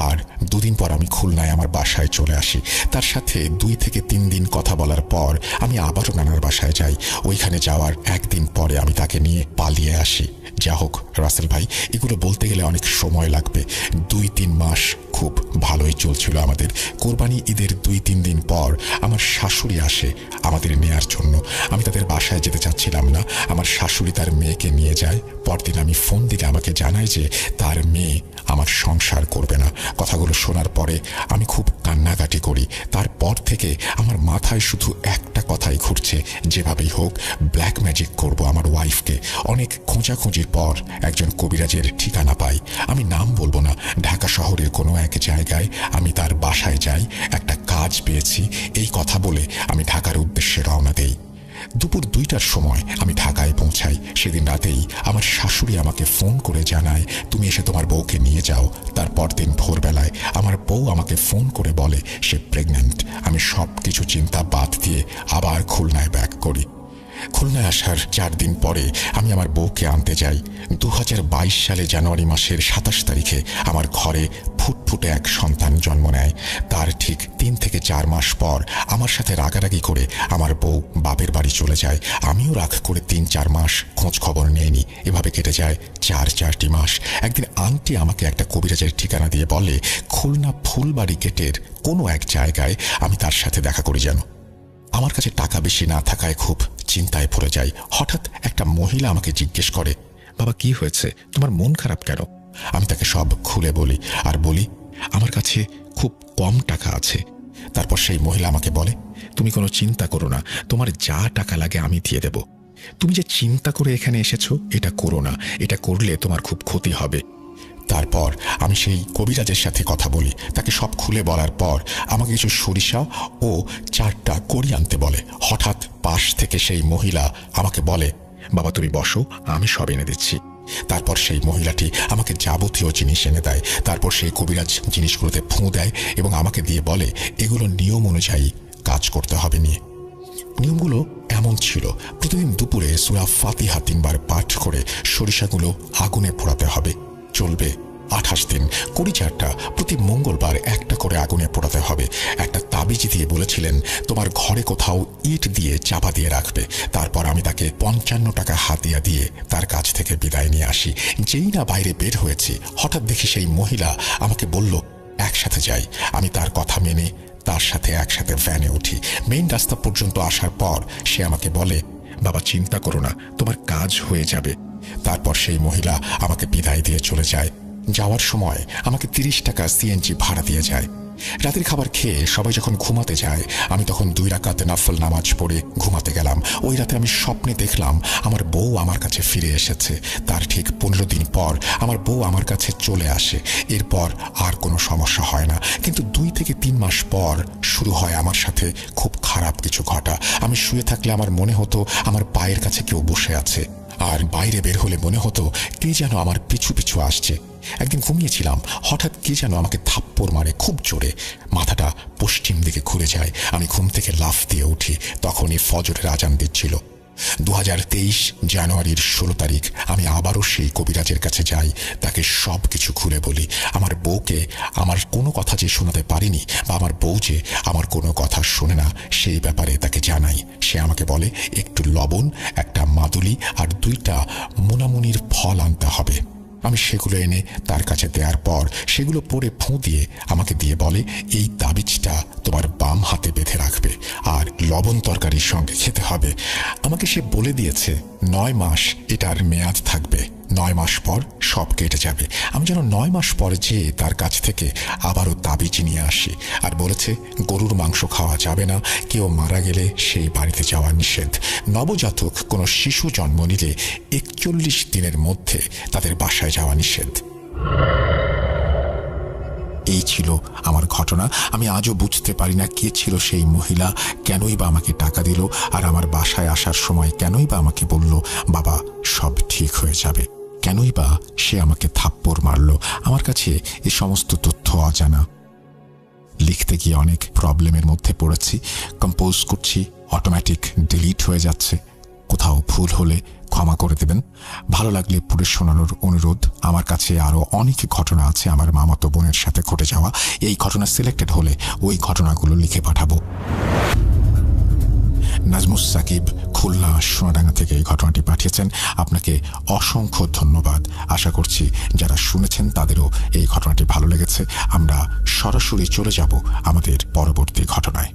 আর 2 দিন পর আমি খুলনায় আমার বাসায় চলে আসি। তার সাথে 2 থেকে 3 দিন কথা বলার পর আমি আবারও নানার বাসায় যাই। ওইখানে যাওয়ার 1 দিন পরে আমি তাকে নিয়ে পালিয়ে আসি। যা হোক রাসেল ভাই, এগুলো বলতে গেলে অনেক সময় লাগবে। 2-3 মাস খুব ভালোই চলছিল আমাদের। কোরবানি ঈদের 2-3 দিন পর আমার শাশুড়ি আসে আমাদের নেয়ার জন্য। আমি তাদের বাসায় যেতে চাচ্ছিলাম না। আমার শাশুড়ি তার মেয়েকে নিয়ে যায়। পরদিন আমি ফোন দিলে আমাকে জানায় যে তার মেয়ে আমার সংসার করবে না। কথাগুলো শোনার পরে আমি খুব কান্নাকাটি করি। তারপর থেকে আমার মাথায় শুধু একটা কথাই ঘুরছে, যেভাবেই হোক ব্ল্যাক ম্যাজিক করব আমার ওয়াইফকে। অনেক খোঁজাখুঁজির পর একজন কবিরাজের ঠিকানা পাই। আমি নাম বলবো না, ঢাকা শহরের কোনো এক জায়গায় আমি তার বাসায় যাই। একটা কাজ পেয়েছি এই কথা বলে আমি ঢাকার উদ্দেশ্যে রওনা দেই। দুপুর 2টার সময় আমি ঢাকায় পৌঁছাই। সেদিন রাতেই আমার শাশুড়ি আমাকে ফোন করে জানায়, তুমি এসে তোমার বউকে নিয়ে যাও। তারপর দিন ভোরবেলায় আমার বউ আমাকে ফোন করে বলে সে প্রেগন্যান্ট। আমি সব কিছু চিন্তা বাদ দিয়ে আবার খুলনায় ব্যাক করি। খুলনায় আসার 4 দিন পরে আমি আমার বউকে আনতে যাই। 2022 সালে জানুয়ারি মাসের 27 তারিখে আমার ঘরে ফুটফুটে এক সন্তান জন্ম নেয়। তার ঠিক 3 থেকে 4 মাস পর আমার সাথে রাগারাগি করে আমার বউ বাপের বাড়ি চলে যায়। আমিও রাগ করে 3-4 মাস খোঁজ খবর নেইনি। এভাবে কেটে যায় 4টি মাস। একদিন আন্টি আমাকে একটা কবিরাজের ঠিকানা দিয়ে বলে খুলনা ফুলবাড়ি গেটের কোনো এক জায়গায় আমি তার সাথে দেখা করি যেন। আমার কাছে টাকা বেশি না থাকায় খুব চিন্তায় পড়ে যাই। হঠাৎ একটা মহিলা আমাকে জিজ্ঞেস করে, বাবা কি হয়েছে, তোমার মন খারাপ কেন? আমি তাকে সব খুলে বলি আর বলি আমার কাছে খুব কম টাকা আছে। তারপর সেই মহিলা আমাকে বলে, তুমি কোনো চিন্তা করো না, তোমার যা টাকা লাগে আমি দিয়ে দেব। তুমি যে চিন্তা করে এখানে এসেছো এটা করো না, এটা করলে তোমার খুব ক্ষতি হবে। তারপর আমি সেই কবিরাজের সাথে কথা বলি। তাকে সব খুলে বলার পর আমাকে কিছু সরিষা ও 4টা কড়ি আনতে বলে। হঠাৎ পাশ থেকে সেই মহিলা আমাকে বলে, বাবা তুমি বসো, আমি সব এনে দিচ্ছি। তারপর সেই মহিলাটি আমাকে যাবতীয় জিনিস এনে দেয়। তারপর সেই কবিরাজ জিনিসগুলোতে ফুঁ দেয় এবং আমাকে দিয়ে বলে এগুলো নিয়ম অনুযায়ী কাজ করতে হবে নিয়ে। নিয়মগুলো এমন ছিল, প্রতিদিন দুপুরে সূরা ফাতিহা 3 বার পাঠ করে সরিষাগুলো আগুনে পোড়াতে হবে। চলবে 28 দিন। কড়ি 4টা, প্রতি মঙ্গলবার একটা করে আগুনে পোড়াতে হবে। একটা তাবিজ দিয়ে বলেছিলেন তোমার ঘরে কোথাও ইট দিয়ে চাপা দিয়ে রাখবে। তারপর আমি তাকে 55 টাকা হাতিয়া দিয়ে তার কাছ থেকে বিদায় নিয়ে আসি। যেই না বাইরে বের হয়েছি, হঠাৎ দেখি সেই মহিলা আমাকে বলল একসাথে যাই। আমি তার কথা মেনে তার সাথে একসাথে ভ্যানে উঠি। মেইন রাস্তা পর্যন্ত আসার পর সে আমাকে বলে, বাবা চিন্তা করো না, তোমার কাজ হয়ে যাবে। তারপর সেই মহিলা আমাকে বিদায় দিয়ে চলে যায়। যাওয়ার সময় আমাকে 30 টাকা সিএনজি ভাড়া দিয়ে যায়। রাতের খাবার খেয়ে সবাই যখন ঘুমাতে যায়, আমি তখন 2 রাকাত নফল নামাজ পড়ে ঘুমাতে গেলাম। ওই রাতে আমি স্বপ্নে দেখলাম আমার বউ আমার কাছে ফিরে এসেছে। তার ঠিক 15 দিন পর আমার বউ আমার কাছে চলে আসে। এরপর আর কোনো সমস্যা হয় না, কিন্তু 2 থেকে 3 মাস পর শুরু হয় আমার সাথে খুব খারাপ কিছু ঘটা। আমি শুয়ে থাকলে আমার মনে হতো আমার পায়ের কাছে কেউ বসে আছে, আর বাইরে বের হলে মনে হতো কে যেন আমার পিছু পিছু আসছে। একদিন ঘুমিয়েছিলাম, হঠাৎ কে যেন আমাকে থাপ্পড় মারে খুব জোরে। মাথাটা পশ্চিম দিকে ঘুরে যায়। আমি ঘুম থেকে লাফ দিয়ে উঠি। তখনই ফজরের আজান দিচ্ছিল। 2023 জানুয়ারির 16 তারিখ আমি আবারও সেই কবিরাজের কাছে যাই। তাকে সব কিছু খুলে বলি। আমার বউকে আমার কোনো কথা যে শোনাতে পারিনি, বা আমার বউ যে আমার কোনো কথা শোনে না, সেই ব্যাপারে তাকে জানাই। সে আমাকে বলে একটু লবণ, একটা মাদুলি আর 2টা মোনামুনির ফল আনতে হবে। আমি সেগুলো এনে তার কাছে দেওয়ার পর সেগুলো পরে ফুঁ দিয়ে আমাকে দিয়ে বলে, এই তাবিজটা তোমার বাম হাতে বেঁধে রাখবে আর লবণ তরকারির সঙ্গে খেতে হবে। আমাকে সে বলে দিয়েছে 9 মাস এটার মেয়াদ থাকবে, 9 মাস পর সব কেটে যাবে। আমি যেন 9 মাস পর যেয়ে তার কাছ থেকে আবারও তাবিজ নিয়ে আসি আর বলেছে গরুর মাংস খাওয়া যাবে না, কেউ মারা গেলে সেই বাড়িতে যাওয়া নিষেধ, নবজাতক কোনো শিশু জন্ম নিলে 41 দিনের মধ্যে তাদের বাসায় যাওয়া নিষেধ। এই ছিল আমার ঘটনা। আমি আজও বুঝতে পারি না কে ছিল সেই মহিলা, কেনই বা আমাকে টাকা দিল আর আমার বাসায় আসার সময় কেনই বা আমাকে বলল বাবা সব ঠিক হয়ে যাবে, কেনই বা সে আমাকে থাপ্পড় মারল। আমার কাছে এই সমস্ত তথ্য অজানা। লিখতে গিয়ে অনেক প্রবলেমের মধ্যে পড়েছি, কম্পোজ করছি, অটোমেটিক ডিলিট হয়ে যাচ্ছে। কোথাও ভুল হলে ক্ষমা করে দেবেন। ভালো লাগলে পুরো শোনানোর অনুরোধ। আমার কাছে আরও অনেক ঘটনা আছে আমার মামাতো বোনের সাথে ঘটে যাওয়া। এই ঘটনা সিলেক্টেড হলে ওই ঘটনাগুলো লিখে পাঠাবো। নাজমুস সাকিব খুলনা সোনাডাঙ্গা থেকে এই ঘটনাটি পাঠিয়েছেন। আপনাকে অসংখ্য ধন্যবাদ। আশা করছি যারা শুনেছেন তাদেরও এই ঘটনাটি ভালো লেগেছে। আমরা সরাসরি চলে যাব আমাদের পরবর্তী ঘটনায়।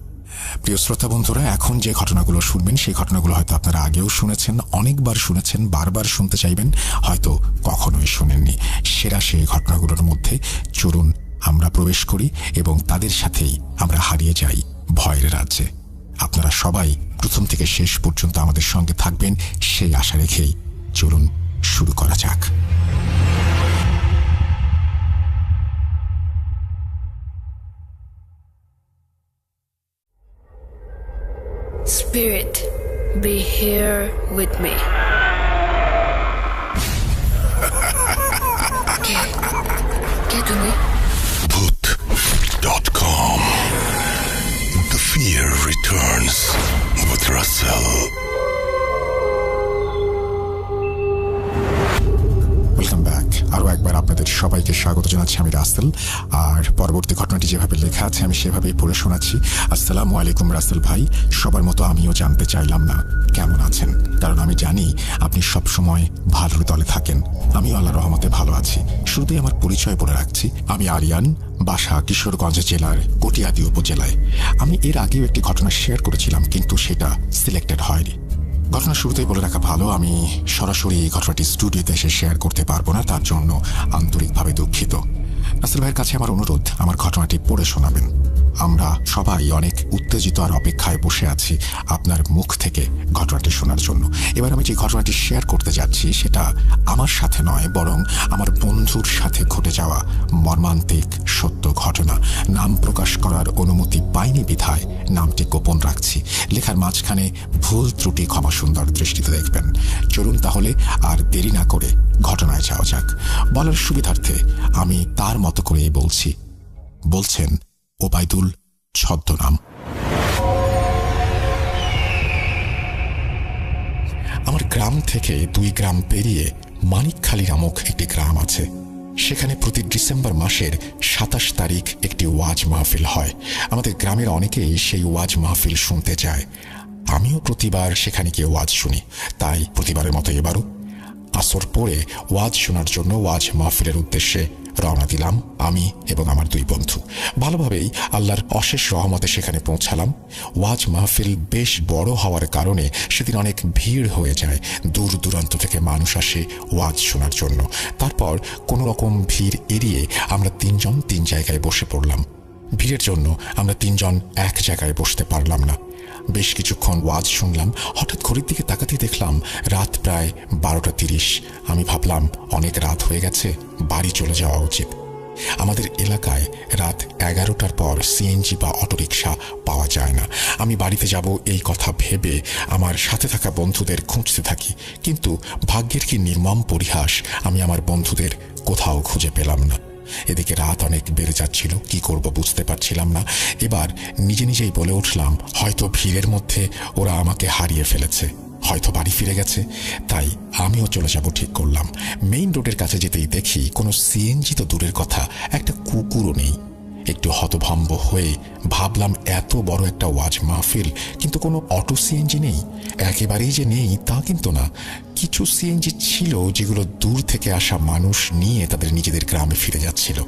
প্রিয় শ্রোতা বন্ধুরা, এখন যে ঘটনাগুলো শুনবেন সেই ঘটনাগুলো হয়তো আপনারা আগেও শুনেছেন, অনেকবার শুনেছেন, বারবার শুনতে চাইবেন, হয়তো কখনোই শুনেননি। সেরা সেই ঘটনাগুলোর মধ্যে চলুন আমরা প্রবেশ করি এবং তাদের সাথেই আমরা হারিয়ে যাই ভয়ের রাজ্যে। আপনারা সবাই প্রথম থেকে শেষ পর্যন্ত আমাদের সঙ্গে থাকবেন সেই আশা রেখেই চলুন শুরু করা যাক। Spirit, be here with me. ¿Qué তুমি? Bhoot.com. The fear returns with Russell. Welcome back. আরও একবার আপনাদের সবাইকে স্বাগত জানাচ্ছি। আমি রাসেল। আর পরবর্তী ঘটনাটি যেভাবে লেখা আছে আমি সেভাবেই পড়ে শোনাচ্ছি। আসসালামু আলাইকুম রাসেল ভাই। সবার মতো আমিও জানতে চাইলাম না কেমন আছেন, কারণ আমি জানি আপনি সবসময় ভালোর দলে থাকেন। আমিও আল্লাহর রহমতে ভালো আছি। শুরুতেই আমার পরিচয় বলে রাখছি। আমি আরিয়ান, বাসা কিশোরগঞ্জ জেলার কটিয়াদি উপজেলায়। আমি এর আগেও একটি ঘটনা শেয়ার করেছিলাম, কিন্তু সেটা সিলেক্টেড হয়নি। ঘটনা শুরুতেই বলে রাখা ভালো, আমি সরাসরি এই ঘটনাটি স্টুডিওতে এসে শেয়ার করতে পারবো না, তার জন্য আন্তরিকভাবে দুঃখিত। রাসেল ভাইয়ের কাছে আমার অনুরোধ, আমার ঘটনাটি পড়ে শোনাবেন। আমরা সবাই অনেক উত্তেজিত আর অপেক্ষায় বসে আছি আপনার মুখ থেকে ঘটনাটি শোনার জন্য। এবার আমি যে ঘটনাটি শেয়ার করতে যাচ্ছি সেটা আমার সাথে নয়, বরং আমার বন্ধুর সাথে ঘটে যাওয়া মর্মান্তিক সত্য ঘটনা। নাম প্রকাশ করার অনুমতি পাইনি বিধায় নামটি গোপন রাখছি। লেখার মাঝখানে ভুল ত্রুটি ক্ষমা সুন্দর দৃষ্টিতে দেখবেন। চলুন তাহলে আর দেরি না করে ঘটনায় যাওয়া যাক। বলার সুবিধার্থে আমি তার মতো করেই বলছি। বলছেন ওবায়দুল, ছদ্মনাম। আমার গ্রাম থেকে 2 গ্রাম পেরিয়ে মানিকখালী নামক একটি গ্রাম আছে। সেখানে প্রতি ডিসেম্বর মাসের 27 তারিখ একটি ওয়াজ মাহফিল হয়। আমাদের গ্রামের অনেকেই সেই ওয়াজ মাহফিল শুনতে যায়। আমিও প্রতিবার সেখানে গিয়ে ওয়াজ শুনি। তাই প্রতিবারের মতো এবারও আসর পরে ওয়াজ শোনার জন্য ওয়াজ মাহফিলের উদ্দেশ্যে রওনা দিলাম আমি এবং আমার 2 বন্ধু। ভালোভাবেই আল্লাহর অশেষ রহমতে সেখানে পৌঁছালাম। ওয়াজ মাহফিল বেশ বড় হওয়ার কারণে সেদিন অনেক ভিড় হয়ে যায়। দূর দূরান্ত থেকে মানুষ আসে ওয়াজ শোনার জন্য। তারপর কোনো রকম ভিড় এড়িয়ে আমরা 3 জন 3 জায়গায় বসে পড়লাম। ভিড়ের জন্য আমরা 3 জন এক জায়গায় বসতে পারলাম না। বেশ কিছুক্ষণ ওয়াজ শুনলাম। হঠাৎ ঘড়ির দিকে তাকাতে দেখলাম রাত প্রায় 12:30। আমি ভাবলাম অনেক রাত হয়ে গেছে, বাড়ি চলে যাওয়া উচিত। আমাদের এলাকায় রাত 11টার পর সিএনজি বা অটোরিকশা পাওয়া যায় না। আমি বাড়িতে যাব এই কথা ভেবে আমার সাথে থাকা বন্ধুদের খুঁজতে থাকি, কিন্তু ভাগ্যের কি নির্মম পরিহাস, আমি আমার বন্ধুদের কোথাও খুঁজে পেলাম না। এদিকে রাত অনেক বেড়ে যাচ্ছিল, কি করব বুঝতে পারছিলাম না। এবার নিজে নিজেই বলে উঠলাম, হয়তো ভিড়ের মধ্যে ওরা আমাকে হারিয়ে ফেলেছে, হয়তো বাড়ি ফিরে গেছে। তাই আমিও চলে যাব ঠিক করলাম। মেইন রোডের কাছে যেতেই দেখি কোনো সিএনজি তো দূরের কথা, একটা কুকুরও নেই। একটু হতভম্ব হয়ে ভাবলাম এত বড় একটা ওয়াজ মাহফিল, কিন্তু কোনো অটো সিএনজি নেই। একেবারেই যে নেই তা কিন্তু না, কিছু সিএনজি ছিল যেগুলো দূর থেকে আসা মানুষ নিয়ে তাদের নিজেদের গ্রামে ফিরে যাচ্ছিল।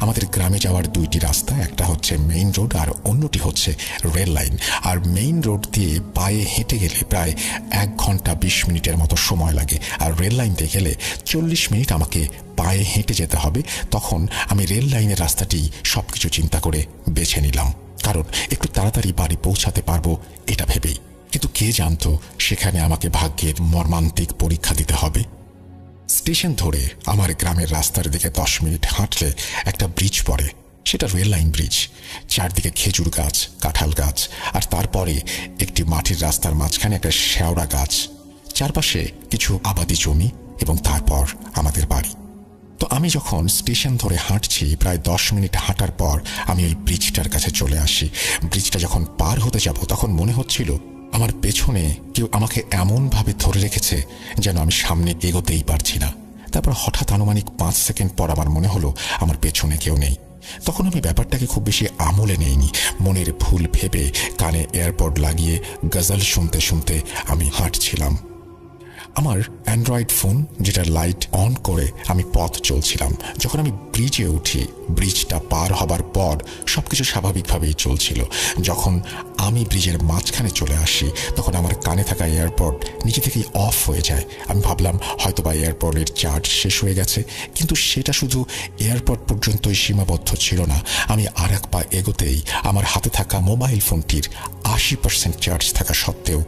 আমাদের গ্রামে যাওয়ার দুইটি রাস্তা, একটা হচ্ছে মেইন রোড আর অন্যটি হচ্ছে রেল লাইন। আর মেইন রোড দিয়ে পায়ে হেঁটে গেলে প্রায় 1 ঘন্টা 20 মিনিটের মতো সময় লাগে, আর রেল লাইন দিয়ে গেলে 40 মিনিট আমাকে পায়ে হেঁটে যেতে হবে। তখন আমি রেল লাইনের রাস্তাটি সবকিছু চিন্তা করে বেছে নিলাম, কারণ একটু তাড়াতাড়ি বাড়ি পৌঁছাতে পারবো এটা ভেবেই। কিন্তু কে জানতো সেখানে আমাকে ভাগ্যের মর্মান্তিক পরীক্ষা দিতে হবে। স্টেশন ধরে আমার গ্রামের রাস্তার দিকে 10 মিনিট হাঁটলে একটা ব্রিজ পড়ে, সেটা রেল লাইন ব্রিজ। চারদিকে খেজুর গাছ, কাঁঠাল গাছ, আর তারপরে একটি মাটির রাস্তার মাঝখানে একটা শেওড়া গাছ, চারপাশে কিছু আবাদি জমি, এবং তারপর আমাদের বাড়ি। তো আমি যখন স্টেশন ধরে হাঁটছি, প্রায় 10 মিনিট হাঁটার পর আমি ওই ব্রিজটার কাছে চলে আসি। ব্রিজটা যখন পার হতে যাব তখন মনে হচ্ছিল আমার পেছনে কেউ আমাকে এমনভাবে ধরে রেখেছে যেন আমি সামনে এগোতেই পারছি না। তারপর হঠাৎ আনুমানিক 5 সেকেন্ড পর আমার মনে হলো আমার পেছনে কেউ নেই। তখন আমি ব্যাপারটাকে খুব বেশি আমলে নেইনি, মনের ভুল ভেবে কানে এয়ারপড লাগিয়ে গজল শুনতে শুনতে আমি হাঁটছিলাম। আমার অ্যান্ড্রয়েড ফোন যেটা লাইট অন করে আমি পথ চলছিলাম। যখন আমি ব্রিজে উঠি, ব্রিজটা পার হবার পর সবকিছু স্বাভাবিকভাবেই চলছিল। যখন আমি ব্রিজের মাঝখানে চলে আসি তখন আমার কানে থাকা এয়ারপড নিজে থেকেই অফ হয়ে যায়। আমি ভাবলাম হয়তো বা এয়ারপডের চার্জ শেষ হয়ে গেছে, কিন্তু সেটা শুধু এয়ারপড পর্যন্তই সীমাবদ্ধ ছিল না। আমি আর এক পা এগোতেই আমার হাতে থাকা মোবাইল ফোনটির 80% চার্জ থাকা সত্ত্বেও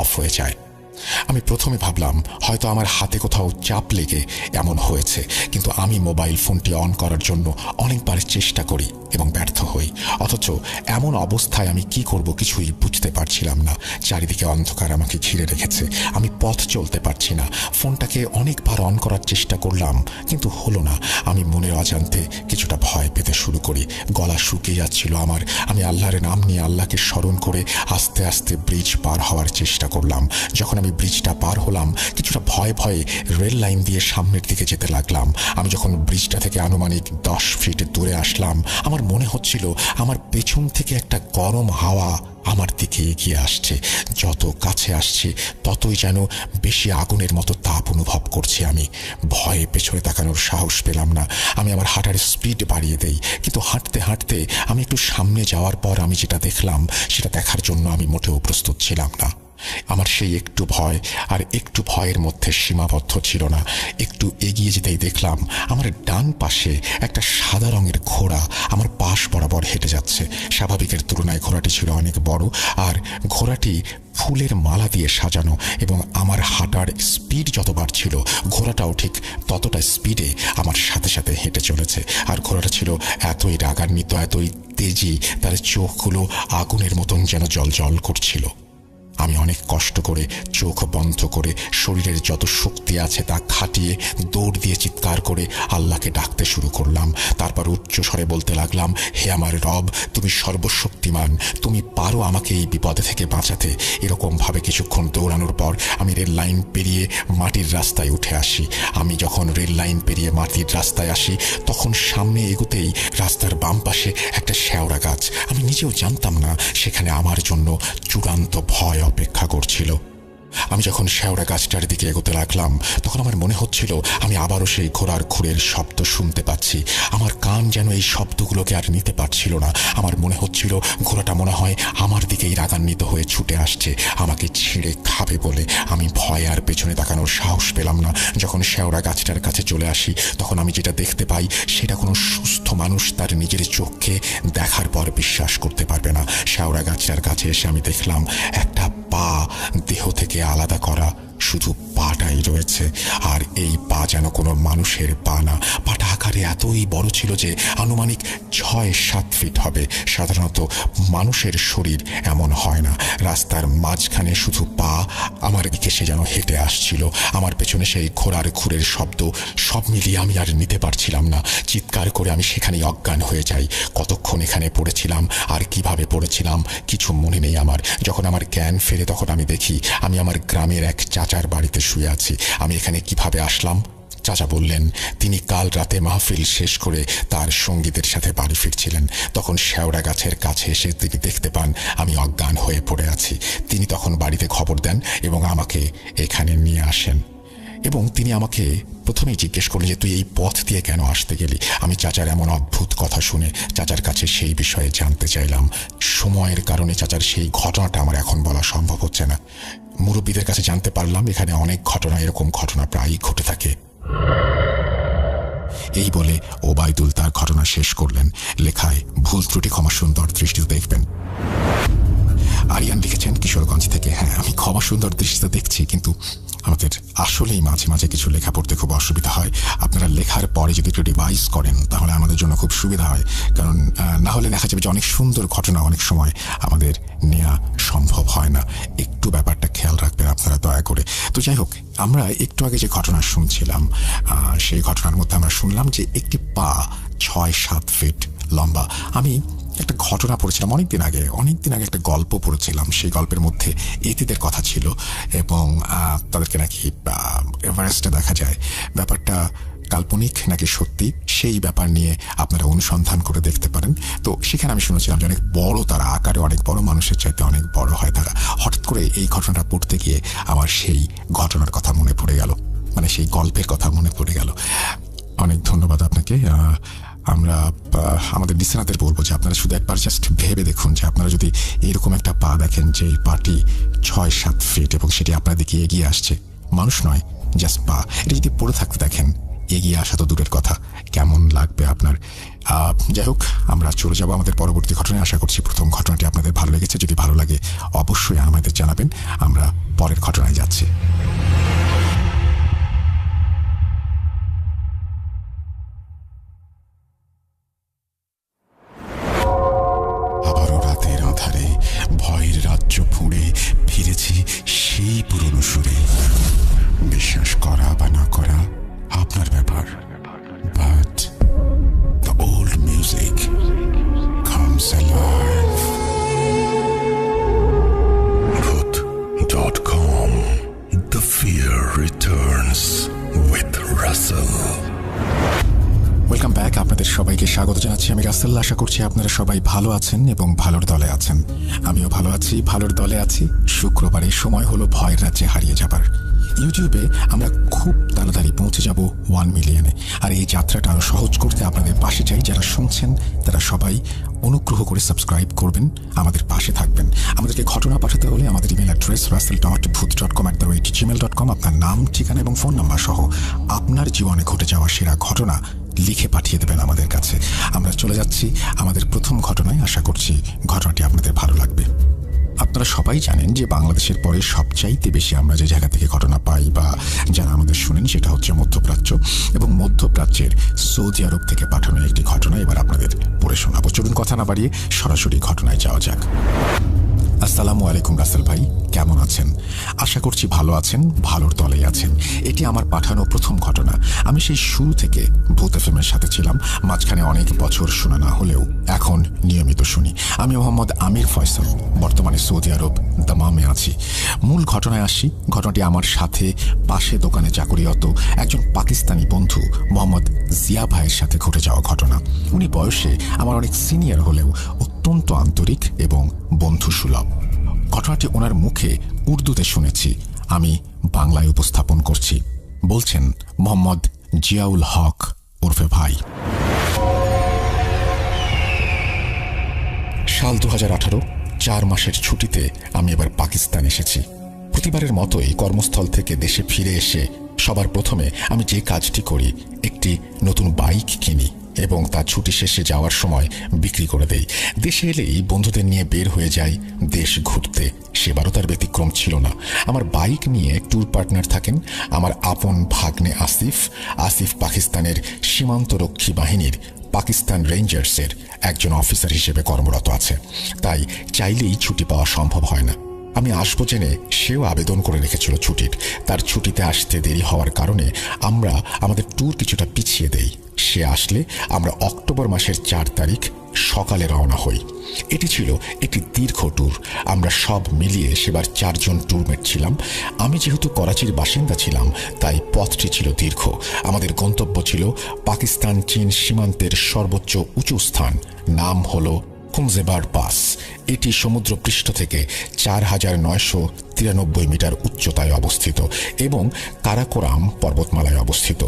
অফ হয়ে যায়। আমি প্রথমে ভাবলাম হয়তো আমার হাতে কোথাও চাপ লেগে এমন হয়েছে, কিন্তু আমি মোবাইল ফোনটি অন করার জন্য অনেকবার চেষ্টা করি এবং ব্যর্থ হই। অথচ এমন অবস্থায় আমি কি করব কিছুই বুঝতে পারছিলাম না। চারিদিকে অন্ধকার আমাকে ঘিরে রেখেছে, আমি পথ চলতে পারছি না। ফোনটাকে অনেকবার অন করার চেষ্টা করলাম, কিন্তু হলো না। আমি মনের অজান্তে কিছুটা ভয় পেতে শুরু করি, গলা শুকিয়ে যাচ্ছিল আমার। আমি আল্লাহর নাম নিয়ে আল্লাহকে স্মরণ করে আস্তে আস্তে ব্রিজ পার হওয়ার চেষ্টা করলাম। যখন আমি ব্রিজটা পার হলাম, কিছুটা ভয়ে ভয়ে রেল লাইন দিয়ে সামনের দিকে যেতে লাগলাম। আমি যখন ব্রিজটা থেকে আনুমানিক 10 ফিট দূরে আসলাম, আমার মনে হচ্ছিল আমার পেছন থেকে একটা গরম হাওয়া আমার দিকে এগিয়ে আসছে। যত কাছে আসছে ততই যেন বেশি আগুনের মতো তাপ অনুভব করছি আমি। ভয়ে পেছনে তাকানোর সাহস পেলাম না। আমি আমার হাঁটার স্পিড বাড়িয়ে দেই, কিন্তু হাঁটতে হাঁটতে আমি একটু সামনে যাওয়ার পর আমি যেটা দেখলাম সেটা দেখার জন্য আমি মোটেও প্রস্তুত ছিলাম না। আমার সেই একটু ভয় আর একটু ভয়ের মধ্যে সীমাবদ্ধ ছিল না। একটু এগিয়ে যেতেই দেখলাম আমার ডান পাশে একটা সাদা রঙের ঘোড়া আমার পাশ বরাবর হেঁটে যাচ্ছে। স্বাভাবিকের তুলনায় ঘোড়াটি ছিল অনেক বড়, আর ঘোড়াটি ফুলের মালা দিয়ে সাজানো, এবং আমার হাঁটার স্পিড যত বাড়ছিল ঘোড়াটাও ঠিক ততটা স্পিডে আমার সাথে সাথে হেঁটে চলেছে। আর ঘোড়াটা ছিল এতই রাগান্বিত, এতই তেজি, তার চোখগুলো আগুনের মতন যেন জ্বলজ্বল করছিল। আমি অনেক কষ্ট করে চোখ বন্ধ করে শরীরের যত শক্তি আছে তা খাটিয়ে দৌড় দিয়ে চিৎকার করে আল্লাহকে ডাকতে শুরু করলাম। তারপর উচ্চ স্বরে বলতে লাগলাম, হে আমার রব, তুমি সর্বশক্তিমান, তুমি পারো আমাকে এই বিপদে থেকে বাঁচাতে। এরকমভাবে কিছুক্ষণ দৌড়ানোর পর আমি রেল লাইন পেরিয়ে মাটির রাস্তায় উঠে আসি। আমি যখন রেল লাইন পেরিয়ে মাটির রাস্তায় আসি তখন সামনে এগোতেই রাস্তার বাম পাশে একটা শেওড়া গাছ। আমি নিজেও জানতাম না সেখানে আমার জন্য চূড়ান্ত ভয় অপেক্ষা করছিল। আমি যখন শেওড়া গাছটার দিকে এগোতে লাগলাম তখন আমার মনে হচ্ছিল আমি আবারও সেই ঘোড়ার খুরের শব্দ শুনতে পাচ্ছি। আমার কান যেন এই শব্দগুলোকে আর নিতে পারছিল না। আমার মনে হচ্ছিল ঘোড়াটা মনে হয় আমার দিকেই রাগান্বিত হয়ে ছুটে আসছে, আমাকে ছিঁড়ে খাবে বলে। আমি ভয় আর পেছনে তাকানোর সাহস পেলাম না। যখন শেওড়া গাছটার কাছে চলে আসি তখন আমি যেটা দেখতে পাই সেটা কোনো সুস্থ মানুষ তার নিজের চোখকে দেখার পর বিশ্বাস করতে পারবে না। শেওড়া গাছটার কাছে এসে আমি দেখলাম একটা পা দেহ থেকে আলাদা করা, শুধু পাটাই রয়েছে। আর এই পা যেন কোনো মানুষের পা না। পাটা আকারে এতই বড় ছিল যে আনুমানিক 6-7 ফিট হবে। সাধারণত মানুষের শরীর এমন হয় না। রাস্তার মাঝখানে শুধু পা, আমার দিকে সে যেন হেঁটে আসছিল। আমার পেছনে সেই ঘোড়ার খুরের শব্দ, সব মিলিয়ে আমি আর নিতে পারছিলাম না। চিৎকার করে আমি সেখানেই অজ্ঞান হয়ে যাই। কতক্ষণ এখানে পড়েছিলাম আর কিভাবে পড়েছিলাম কিছু মনে নেই আমার। যখন আমার জ্ঞান ফেরে তখন আমি দেখি আমি আমার গ্রামের এক চাচার বাড়িতে শুয়ে আছি। আমি এখানে কিভাবে আসলাম চাচা বললেন তিনি কাল রাতে মাহফিল শেষ করে তার সঙ্গীদের সাথে বাড়ি ফিরছিলেন। তখন শেওড়া গাছের কাছে এসে তিনি দেখতে পান আমি অজ্ঞান হয়ে পড়ে আছি। তিনি তখন বাড়িতে খবর দেন এবং আমাকে এখানে নিয়ে আসেন। এবং তিনি আমাকে প্রথমেই জিজ্ঞেস করলেন যে তুই এই পথ দিয়ে কেন আসতে গেলি। আমি চাচার এমন অদ্ভুত কথা শুনে চাচার কাছে সেই বিষয়ে জানতে চাইলাম। সময়ের কারণে চাচার সেই ঘটনাটা আমার এখন বলা সম্ভব হচ্ছে না। মুরব্বীদের কাছে জানতে পারলাম এখানে অনেক ঘটনা, এরকম ঘটনা প্রায়ই ঘটে থাকে। এই বলে ওবায়দুল তার ঘটনা শেষ করলেন। লেখায় ভুল ত্রুটি ক্ষমা সুন্দর দৃষ্টিতে দেখবেন। আরিয়ান লিখেছেন কিশোরগঞ্জ থেকে, হ্যাঁ আমি ক্ষমা সুন্দর দৃষ্টিতে দেখছি, কিন্তু আমাদের আসলেই মাঝে মাঝে কিছু লেখা পড়তে খুব অসুবিধা হয়। আপনারা লেখার পরে যদি একটু রিভাইজ করেন তাহলে আমাদের জন্য খুব সুবিধা হয়, কারণ না হলে দেখা যাবে যে অনেক সুন্দর ঘটনা অনেক সময় আমাদের নেওয়া সম্ভব হয় না। একটু ব্যাপারটা খেয়াল রাখবেন আপনারা দয়া করে। তো যাই হোক, আমরা একটু আগে যে ঘটনা শুনছিলাম সেই ঘটনার মধ্যে আমরা শুনলাম যে একটি পা 6-7 ফিট লম্বা। আমি একটা ঘটনা পড়েছিলাম অনেকদিন আগে একটা গল্প পড়েছিলাম। সেই গল্পের মধ্যে এতিদের কথা ছিল এবং তাদেরকে নাকি এভারেস্টে দেখা যায়। ব্যাপারটা কাল্পনিক নাকি সত্যি সেই ব্যাপার নিয়ে আপনারা অনুসন্ধান করে দেখতে পারেন। তো সেখানে আমি শুনেছিলাম যে অনেক বড় তারা, আকারে অনেক বড়, মানুষের চাইতে অনেক বড় হয় তারা। হঠাৎ করে এই ঘটনাটা পড়তে গিয়ে আমার সেই ঘটনার কথা মনে পড়ে গেল, মানে সেই গল্পের কথা মনে পড়ে গেল। অনেক ধন্যবাদ আপনাকে। আমরা আমাদের লিসেনারদের বলবো যে আপনারা শুধু একবার জাস্ট ভেবে দেখুন যে আপনারা যদি এরকম একটা পা দেখেন যে পাটি 6-7 ফিট এবং সেটি আপনার দিকে এগিয়ে আসছে, মানুষ নয় জাস্ট পা, এটা যদি পড়ে থাকতে দেখেন, এগিয়ে আসা তো দূরের কথা, কেমন লাগবে আপনার। যাই হোক, আমরা চলে যাবো আমাদের পরবর্তী ঘটনায়। আশা করছি প্রথম ঘটনাটি আপনাদের ভালো লেগেছে। যদি ভালো লাগে অবশ্যই আমাদের জানাবেন। আমরা পরের ঘটনায় যাচ্ছি। ভয়ের রাজ্য ফুঁড়ে ফিরেছি সেই পুরনো সুরে। বিশ্বাস করা বা না করা আপনার ব্যাপার, but the old music comes alive. Voot.com. The fear returns with Russell. Welcome back. আপনাদের সবাইকে স্বাগত জানাচ্ছি। আমি রাসেল। আশা করছি আপনারা সবাই ভালো আছেন এবং ভালোর দলে আছেন। আমিও ভালো আছি, ভালোর দলে আছি। শুক্রবারে সময় হলো ভয়ের রাজ্যে হারিয়ে যাবার। ইউটিউবে আমরা খুব তাড়াতাড়ি পৌঁছে যাব 1 মিলিয়নে। আর এই যাত্রাটা আরও সহজ করতে আপনাদের পাশে চাই। যারা শুনছেন তারা সবাই অনুগ্রহ করে সাবস্ক্রাইব করবেন, আমাদের পাশে থাকবেন। আমাদেরকে ঘটনা পাঠাতে হলে আমাদের ইমেল অ্যাড্রেস russell.booth.com@gmail.com। আপনার নাম, ঠিকানা এবং ফোন নাম্বার সহ আপনার জীবনে ঘটে যাওয়া সেরা ঘটনা লিখে পাঠিয়ে দেবেন আমাদের কাছে। আমরা চলে যাচ্ছি আমাদের প্রথম ঘটনায়। আশা করছি ঘটনাটি আপনাদের ভালো লাগবে। আপনারা সবাই জানেন যে বাংলাদেশের পরে সবচাইতে বেশি আমরা যে জায়গা থেকে ঘটনা পাই বা যারা আমাদের শুনেন সেটা হচ্ছে মধ্যপ্রাচ্য, এবং মধ্যপ্রাচ্যের সৌদি আরব থেকে পাঠানো একটি ঘটনা এবার আপনাদের পড়ে শোনাবো। চলুন কথা না বাড়িয়ে সরাসরি ঘটনায় যাওয়া যাক। আসসালামু আলাইকুম রাসেল ভাই, কেমন আছেন? আশা করছি ভালো আছেন, ভালোর দলেই আছেন। এটি আমার পাঠানো প্রথম ঘটনা। আমি সেই শুরু থেকে ভূত এফএমের সাথে ছিলাম। মাঝখানে অনেক বছর শোনা না হলেও এখন নিয়মিত শুনি। আমি মোহাম্মদ আমির ফয়সাল, বর্তমানে সৌদি আরব দামামে আছি। মূল ঘটনায় আসি। ঘটনাটি আমার সাথে পাশে দোকানে চাকরিরত একজন পাকিস্তানি বন্ধু মোহাম্মদ জিয়া ভাইয়ের সাথে ঘটে যাওয়া ঘটনা। উনি বয়সে আমার অনেক সিনিয়র হলেও অত্যন্ত আন্তরিক এবং বন্ধুসুলভ। ঘটনাটি ওনার মুখে উর্দুতে শুনেছি, আমি বাংলায় উপস্থাপন করছি। বলছেন মোহাম্মদ জিয়াউল হক ওরফে ভাই। সাল 2018, 4 মাসের ছুটিতে আমি এবার পাকিস্তান এসেছি। প্রতিবারের মতোই কর্মস্থল থেকে দেশে ফিরে এসে সবার প্রথমে আমি যে কাজটি করি, একটি নতুন বাইক কিনি এবং তা ছুটি শেষে যাওয়ার সময় বিক্রি করে দেই। দেশে এলেই বন্ধুদের নিয়ে বের হয়ে যাই দেশ ঘুরতে। সেবারও তার ব্যতিক্রম ছিল না। আমার বাইক নিয়ে ট্যুর পার্টনার থাকেন আমার আপন ভাগ্নে আসিফ। আসিফ পাকিস্তানের সীমান্তরক্ষী বাহিনীর পাকিস্তান রেঞ্জার্সের একজন অফিসার হিসেবে কর্মরত আছে, তাই চাইলেই ছুটি পাওয়া সম্ভব হয় না। আমি আসবো জেনে সেও আবেদন করে রেখেছিল ছুটির। তার ছুটিতে আসতে দেরি হওয়ার কারণে আমরা আমাদের ট্যুর কিছুটা পিছিয়ে দেই। সে আসলে আমরা অক্টোবর মাসের 4 তারিখ সকালে রওনা হই। এটি ছিল একটি দীর্ঘ ট্যুর। আমরা সব মিলিয়ে সেবার 4 জন ট্যুরমেট ছিলাম। আমি যেহেতু করাচির বাসিন্দা ছিলাম, তাই পথটি ছিল দীর্ঘ। আমাদের গন্তব্য ছিল পাকিস্তান চীন সীমান্তের সর্বোচ্চ উঁচু স্থান, নাম হলো খুমজেবার পাস। এটি সমুদ্র পৃষ্ঠ থেকে 4993 মিটার উচ্চতায় অবস্থিত এবং কারাকোরাম পর্বতমালায় অবস্থিত।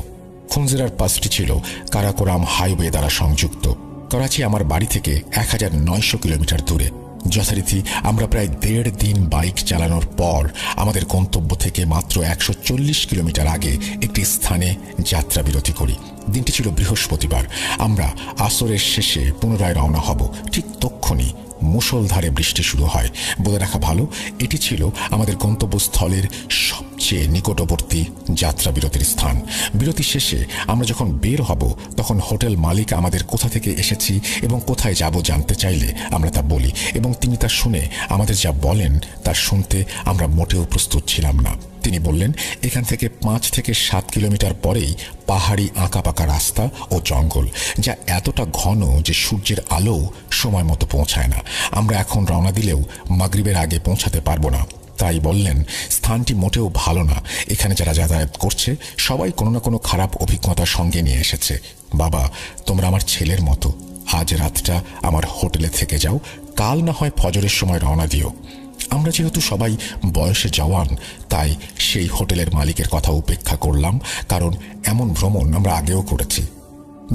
খুমজেরার পাসটি ছিল কারাকোরাম হাইওয়ে দ্বারা সংযুক্ত। করাচি আমার বাড়ি থেকে 1900 কিলোমিটার দূরে। যথারীতি আমরা প্রায় 1.5 দিন বাইক চালানোর পর আমাদের গন্তব্য থেকে মাত্র 140 কিলোমিটার আগে একটি স্থানে যাত্রা বিরতি করি। দিনটি ছিল বৃহস্পতিবার। আমরা আসরের শেষে পুনরায় রওনা হব। ঠিক তক্ষুনি মুষলধারে বৃষ্টি শুরু হয়। বলে রাখা ভালো, এটি ছিল আমাদের গন্তব্যস্থলের সবচেয়ে নিকটবর্তী যাত্রা বিরতির স্থান। বিরতি শেষে আমরা যখন বের হব, তখন হোটেল মালিক আমাদের কোথা থেকে এসেছি এবং কোথায় যাব জানতে চাইলে আমরা তা বলি, এবং তিনি তা শুনে আমাদের যা বলেন তা শুনতে আমরা মোটেও প্রস্তুত ছিলাম না। তিনি বললেন, এখান থেকে 5 থেকে 7 কিলোমিটার পরেই পাহাড়ি আঁকাবাঁকা রাস্তা ও জঙ্গল, যা এতটা ঘন যে সূর্যের আলো সময় মতো পৌঁছায় না। আমরা এখন রওনা দিলেও মাগরিবের আগে পৌঁছাতে পারবো না। তাই বললেন, স্থানটি মোটেও ভালো না। এখানে যারা যাতায়াত করছে সবাই কোনো না কোনো খারাপ অভিজ্ঞতার সঙ্গে নিয়ে এসেছে। বাবা, তোমরা আমার ছেলের মতো। আজ রাতটা আমার হোটেলে থেকে যাও, কাল না হয় ফজরের সময় রওনা দিও। আমরা যেহেতু সবাই বয়সে জওয়ান, তাই সেই হোটেলের মালিকের কথা উপেক্ষা করলাম, কারণ এমন ভ্রমণ আমরা আগেও করেছি।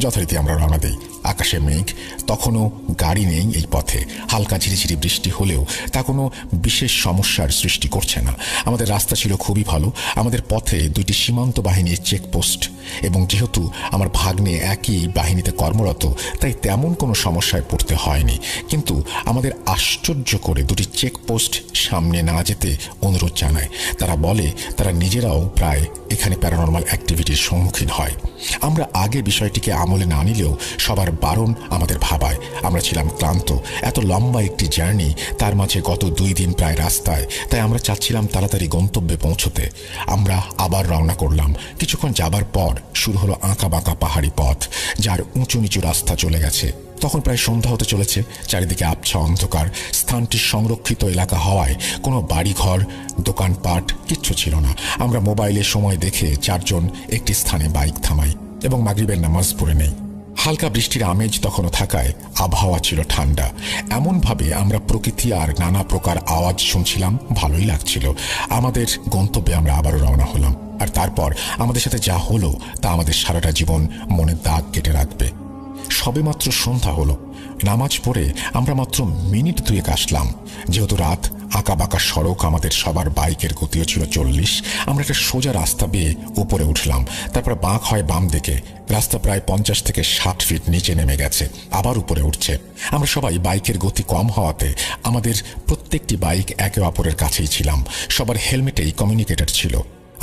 যথারীতি আমরা রওনা দিই। আকাশে মেঘ, তখনও গাড়ি নেই এই পথে। হালকা ঝিরিঝিরি বৃষ্টি হলেও তা কোনো বিশেষ সমস্যার সৃষ্টি করছে না। আমাদের রাস্তা ছিল খুবই ভালো। আমাদের পথে 2টি সীমান্ত বাহিনীর চেকপোস্ট, এবং যেহেতু আমার ভাগ্নে একই বাহিনীতে কর্মরত, তাই তেমন কোনো সমস্যায় পড়তে হয়নি। কিন্তু আমাদের আশ্চর্য করে 2টি চেকপোস্ট সামনে না যেতে অনুরোধ জানায়। তারা বলে তারা নিজেরাও প্রায় এখানে প্যারানরমাল অ্যাক্টিভিটির সম্মুখীন হয়। আমরা আগে বিষয়টিকে আমলে না নিলেও সবার বারণ আমাদের ভাবায়। আমরা ছিলাম ক্লান্ত। এত লম্বা একটি জার্নি, তার মাঝে গত 2 দিন প্রায় রাস্তায়, তাই আমরা চাচ্ছিলাম তাড়াতাড়ি গন্তব্যে পৌঁছতে। আমরা আবার রওনা করলাম। কিছুক্ষণ যাবার পর শুরু হলো আঁকা বাঁকা পাহাড়ি পথ, যার উঁচু নিচু রাস্তা চলে গেছে। তখন প্রায় সন্ধ্যা হতে চলেছে। চারিদিকে আবছা অন্ধকার। স্থানটি সংরক্ষিত এলাকা হওয়ায় কোনো বাড়িঘর, দোকানপাট কিচ্ছু ছিল না। আমরা মোবাইলে সময় দেখে 4 জন একটি স্থানে বাইক থামাই এবং মাগরিবের নামাজ পড়ে নেই। হালকা বৃষ্টির আমেজ তখনও থাকায় আবহাওয়া ছিল ঠান্ডা। এমনভাবে আমরা প্রকৃতি আর নানা প্রকার আওয়াজ শুনছিলাম, ভালোই লাগছিল। আমাদের গন্তব্যে আমরা আবারও রওনা হলাম। আর তারপর আমাদের সাথে যা হলো তা আমাদের সারাটা জীবন মনে দাগ কেটে রাখবে। সবেমাত্র সন্ধ্যা হলো। নামাজ পড়ে আমরা মাত্র মিনিট 2 আসলাম। যেহেতু রাত, আঁকা বাঁকা সড়ক, আমাদের সবার বাইকের গতিও ছিল 40। আমরা একটা সোজা রাস্তা বেয়ে উপরে উঠলাম। তারপর বাঁক হয় বাম দিকে। রাস্তা প্রায় 50 থেকে 60 ফিট নিচে নেমে গেছে, আবার উপরে উঠছে। আমরা সবাই বাইকের গতি কম হওয়াতে আমাদের প্রত্যেকটি বাইক একে অপরের কাছেই ছিলাম। সবার হেলমেটেই কমিউনিকেটর ছিল।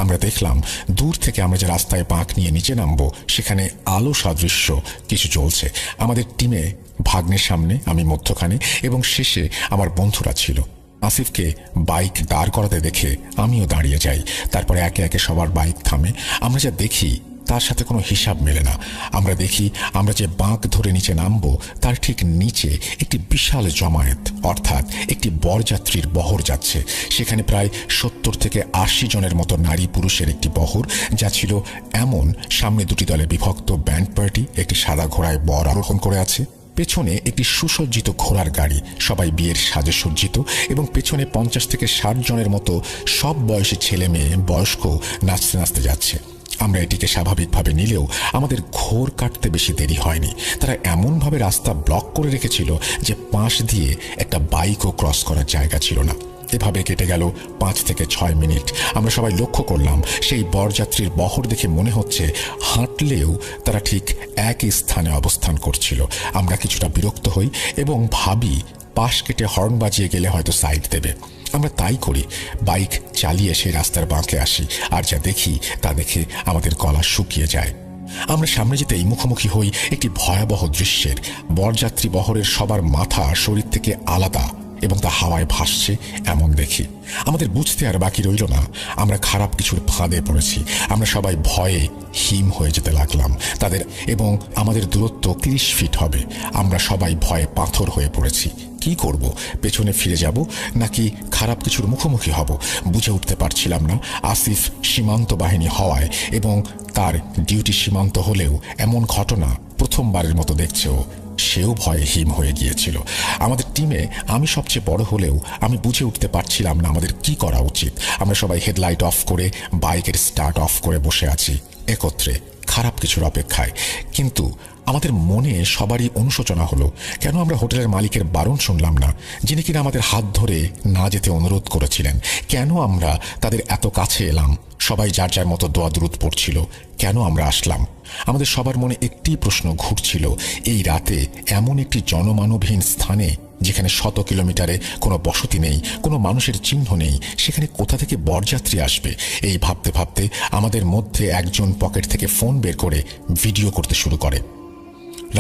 আমরা দেখলাম দূর থেকে আমরা যে রাস্তায় বাঁক নিয়ে নিচে নামবো, সেখানে আলো সাদৃশ্য কিছু চলছে। আমাদের টিমে ভাগ্নের সামনে, আমি মধ্যখানে, এবং শেষে আমার বন্ধুরা ছিল। আসিফকে বাইক দাঁড় করাতে দেখে আমিও দাঁড়িয়ে যাই। তারপরে একে একে সবার বাইক থামে। আমরা যা দেখি তার সাথে কোনো হিসাব মেলে না। আমরা দেখি আমরা যে বাঁক ধরে নিচে নামবো, তার ঠিক নিচে একটি বিশাল জমায়েত, অর্থাৎ একটি বরযাত্রীর বহর যাচ্ছে। সেখানে প্রায় 70 থেকে 80 জনের মতো নারী পুরুষের একটি বহর, যা ছিল এমন, সামনে 2টি দলে বিভক্ত ব্যান্ড পার্টি একটি সাদা ঘোড়ায় বর আরোহণ করে আছে। পেছনে একটি সুসজ্জিত ঘোড়ার গাড়ি, সবাই বিয়ের সাজে সজ্জিত, এবং পেছনে 50 থেকে 60 জনের মতো সব বয়সী ছেলে মেয়ে, বয়স্ক নাচতে নাচতে যাচ্ছে। আমরা এটিকে স্বাভাবিকভাবে নিলেও আমাদের ঘোর কাটতে বেশি দেরি হয়নি। তারা এমনভাবে রাস্তা ব্লক করে রেখেছিল যে পাশ দিয়ে একটা বাইকও ক্রস করার জায়গা ছিল না। এভাবে কেটে গেল 5 থেকে 6 মিনিট। আমরা সবাই লক্ষ্য করলাম সেই বরযাত্রীর বহর দেখে মনে হচ্ছে হাঁটলেও তারা ঠিক একই স্থানে অবস্থান করছিল। আমরা কিছুটা বিরক্ত হই এবং ভাবি পাশ কেটে হর্ন বাজিয়ে গেলে হয়তো সাইড দেবে। আমরা তাই করি, বাইক চালিয়ে সেই রাস্তার বাঁকে আসি। আর যা দেখি তা দেখে আমাদের গলা শুকিয়ে যায়। আমরা সামনে যেতেই মুখোমুখি হই একটি ভয়াবহ দৃশ্যের। বরযাত্রী বহরের সবার মাথা শরীর থেকে আলাদা এবং তা হাওয়ায় ভাসছে এমন দেখি। আমাদের বুঝতে আর বাকি রইল না আমরা খারাপ কিছুর ফাঁদে পড়েছি। আমরা সবাই ভয়ে হিম হয়ে যেতে লাগলাম তাদের, এবং আমাদের দূরত্ব 30 ফিট হবে। আমরা সবাই ভয়ে পাথর হয়ে পড়েছি। কি করব? পেছনে ফিরে যাব নাকি খারাপ কিছুর মুখোমুখি হব বুঝে উঠতে পারছিলাম না। আসিফ সীমান্ত বাহিনী হওয়ায় এবং তার ডিউটি সীমান্ত হলেও এমন ঘটনা প্রথমবারের মতো দেখছেও, সেও ভয়ে হিম হয়ে গিয়েছিল। আমাদের টিমে আমি সবচেয়ে বড় হলেও আমি বুঝে উঠতে পারছিলাম না আমাদের কি করা উচিত। আমরা সবাই হেডলাইট অফ করে বাইকের স্টার্ট অফ করে বসে আছি একত্রে খারাপ কিছুর অপেক্ষায়। কিন্তু আমাদের মনে সবারই অনুশোচনা হলো, কেন আমরা হোটেলের মালিকের বারণ শুনলাম না, যিনি কিনা আমাদের হাত ধরে না যেতে অনুরোধ করেছিলেন? কেন আমরা তাদের এত কাছে এলাম? সবাই যার যার মতো দোয়া দুরুদ পড়ছিল, কেন আমরা আসলাম? আমাদের সবার মনে একটি প্রশ্ন ঘুরছিল, এই রাতে এমন একটি জনমানবহীন স্থানে যেখানে 100 কিলোমিটারে কোনো বসতি নেই, কোনো মানুষের চিহ্ন নেই, সেখানে কোথা থেকে বরযাত্রী আসবে? এই ভাবতে ভাবতে আমাদের মধ্যে একজন পকেট থেকে ফোন বের করে ভিডিও করতে শুরু করে।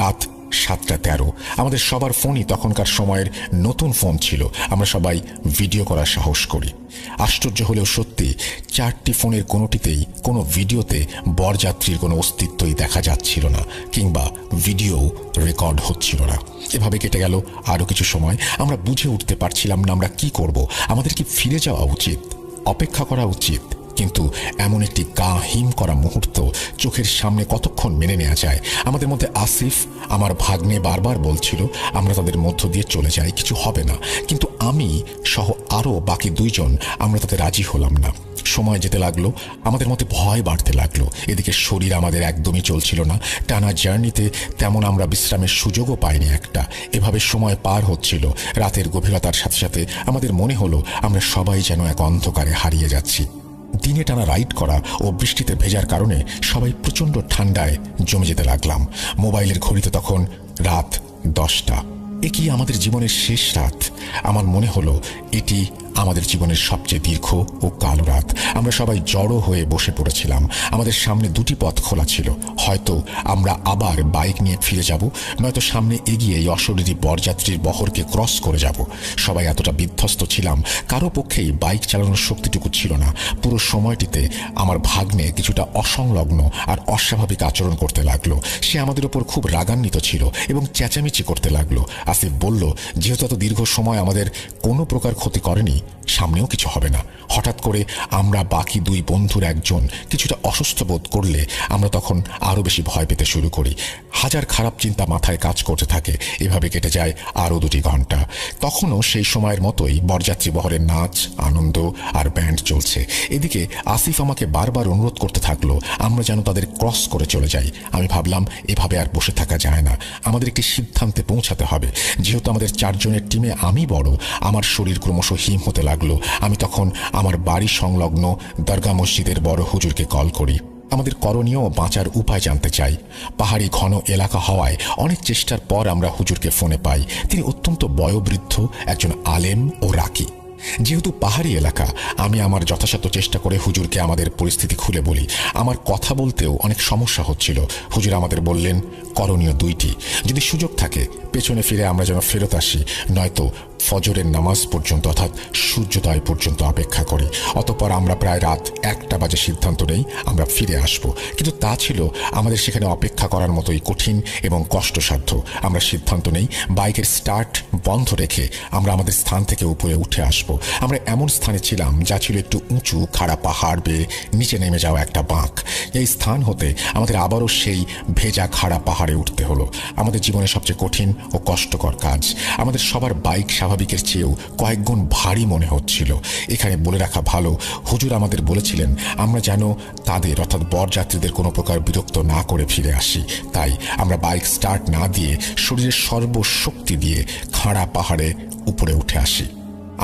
রাত 7:13। আমাদের সবার ফোনই তখনকার সময়ের নতুন ফোন ছিল। আমরা সবাই ভিডিও করার সাহস করি। আশ্চর্য হলেও সত্যি, 4টি ফোনের কোনোটিতেই কোনো ভিডিওতে বরযাত্রীর কোনো অস্তিত্বই দেখা যাচ্ছিল না, কিংবা ভিডিও রেকর্ড হচ্ছিল না। এভাবে কেটে গেল আরও কিছু সময়। আমরা বুঝে উঠতে পারছিলাম না আমরা কি করব। আমাদের কি ফিরে যাওয়া উচিত, অপেক্ষা করা উচিত? কিন্তু এমন একটি গা হিম করা মুহূর্ত চোখের সামনে কতক্ষণ মেনে নেওয়া যায়? আমাদের মধ্যে আসিফ, আমার ভাগ্নে, বারবার বলছিল আমরা তাদের মধ্য দিয়ে চলে যাই, কিছু হবে না। কিন্তু আমি সহ আরও বাকি 2 জন আমরা তাতে রাজি হলাম না। সময় যেতে লাগলো, আমাদের মধ্যে ভয় বাড়তে লাগলো। এদিকে শরীর আমাদের একদমই চলছিল না। টানা জার্নিতে তেমন আমরা বিশ্রামের সুযোগও পাইনি একটা। এভাবে সময় পার হচ্ছিল। রাতের গভীরতার সাথে সাথে আমাদের মনে হলো আমরা সবাই যেন এক অন্ধকারে হারিয়ে যাচ্ছি। দিনে টানা রাইড করা ও বৃষ্টিতে ভেজার কারণে সবাই প্রচণ্ড ঠান্ডায় জমে যেতে লাগলাম। মোবাইলের ঘড়িতে তখন রাত 10টা। এ কি আমাদের জীবনের শেষ রাত? আমার মনে হলো এটি আমাদের জীবনের সবচেয়ে দীর্ঘ ও কালো রাত। আমরা সবাই জড়ো হয়ে বসে পড়েছিলাম। আমাদের সামনে 2টি পথ খোলা ছিল। হয়তো আমরা আবার বাইক নিয়ে ফিরে যাব, নয়তো সামনে এগিয়ে এই অশরীরী বরযাত্রীর বহরকে ক্রস করে যাব। সবাই এতটা বিধ্বস্ত ছিলাম, কারো পক্ষেই বাইক চালানোর শক্তিটুকু ছিল না। পুরো সময়টিতে আমার ভাগ্নে কিছুটা অসংলগ্ন আর অস্বাভাবিক আচরণ করতে লাগলো। সে আমাদের ওপর খুব রাগান্বিত ছিল এবং চেঁচামেচি করতে লাগলো। আসিফ বলল, যেহেতু এত দীর্ঘ সময় আমাদের কোনো প্রকার ক্ষতি করেনি, সামনেও কিছু হবে না। হঠাৎ করে আমরা বাকি 2 বন্ধুর একজন কিছুটা অসুস্থ বোধ করলে আমরা তখন আরও বেশি ভয় পেতে শুরু করি। হাজার খারাপ চিন্তা মাথায় কাজ করতে থাকে। এভাবে কেটে যায় আরও 2টি ঘন্টা। তখনও সেই সময়ের মতোই বরযাত্রী বহরের নাচ, আনন্দ আর ব্যান্ড চলছে। এদিকে আসিফ আমাকে বারবার অনুরোধ করতে থাকলো আমরা যেন তাদের ক্রস করে চলে যাই। আমি ভাবলাম এভাবে আর বসে থাকা যায় না, আমাদের একটি সিদ্ধান্তে পৌঁছাতে হবে। যেহেতু আমাদের 4 জনের টিমে আমি বড়, আমার শরীর ক্রমশ হিম হতে লাগলো। আমি তখন আমার বাড়ি সংলগ্ন দরগা মসজিদের বড় হুজুরকে কল করি। আমাদের করণীয় ও বাঁচার উপায় জানতে চাই। পাহাড়ি ঘন এলাকা হওয়ায় অনেক চেষ্টার পর আমরা হুজুরকে ফোনে পাই। তিনি অত্যন্ত বয়োবৃদ্ধ একজন আলেম ও রাকি। যেহেতু পাহাড়ি এলাকা, আমি আমার যথাসাধ্য চেষ্টা করে হুজুরকে আমাদের পরিস্থিতি খুলে বলি। আমার কথা বলতেও অনেক সমস্যা হচ্ছিল। হুজুর আমাদের বললেন করণীয় 2টি। যদি সুযোগ থাকে পেছনে ফিরে আমরা যেন ফেরত আসি, নয়তো ফজরের নামাজ পর্যন্ত অর্থাৎ সূর্যোদয় পর্যন্ত অপেক্ষা করি। অতঃপর আমরা প্রায় রাত 1টা বাজে সিদ্ধান্ত নেই আমরা ফিরে আসব। কিন্তু তা ছিল আমাদের সেখানে অপেক্ষা করার মতোই কঠিন এবং কষ্টসাধ্য। আমরা সিদ্ধান্ত নেই বাইকের স্টার্ট বন্ধ রেখে আমরা আমাদের স্থান থেকে উপরে উঠে আসব। আমরা এমন স্থানে ছিলাম যা ছিল একটু উঁচু, খাড়া পাহাড় বেয়ে নিচে নেমে যাওয়া একটা বাঁক। এই স্থান হতে আমাদের আবারও সেই ভেজা খাড়া পাহাড়ে উঠতে হলো। আমাদের জীবনে সবচেয়ে কঠিন ও কষ্টকর কাজ। আমাদের সবার বাইক স্বাভাবিকের চেয়েও কয়েক গুণ ভারী মনে হচ্ছিল। এখানে বলে রাখা ভালো, হুজুর আমাদের বলেছিলেন আমরা যেন তাদের অর্থাৎ বরযাত্রীদের কোনো প্রকার বিরক্ত না করে ফিরে আসি। তাই আমরা বাইক স্টার্ট না দিয়ে শরীরের সর্বশক্তি দিয়ে খাড়া পাহাড়ে উপরে উঠে আসি।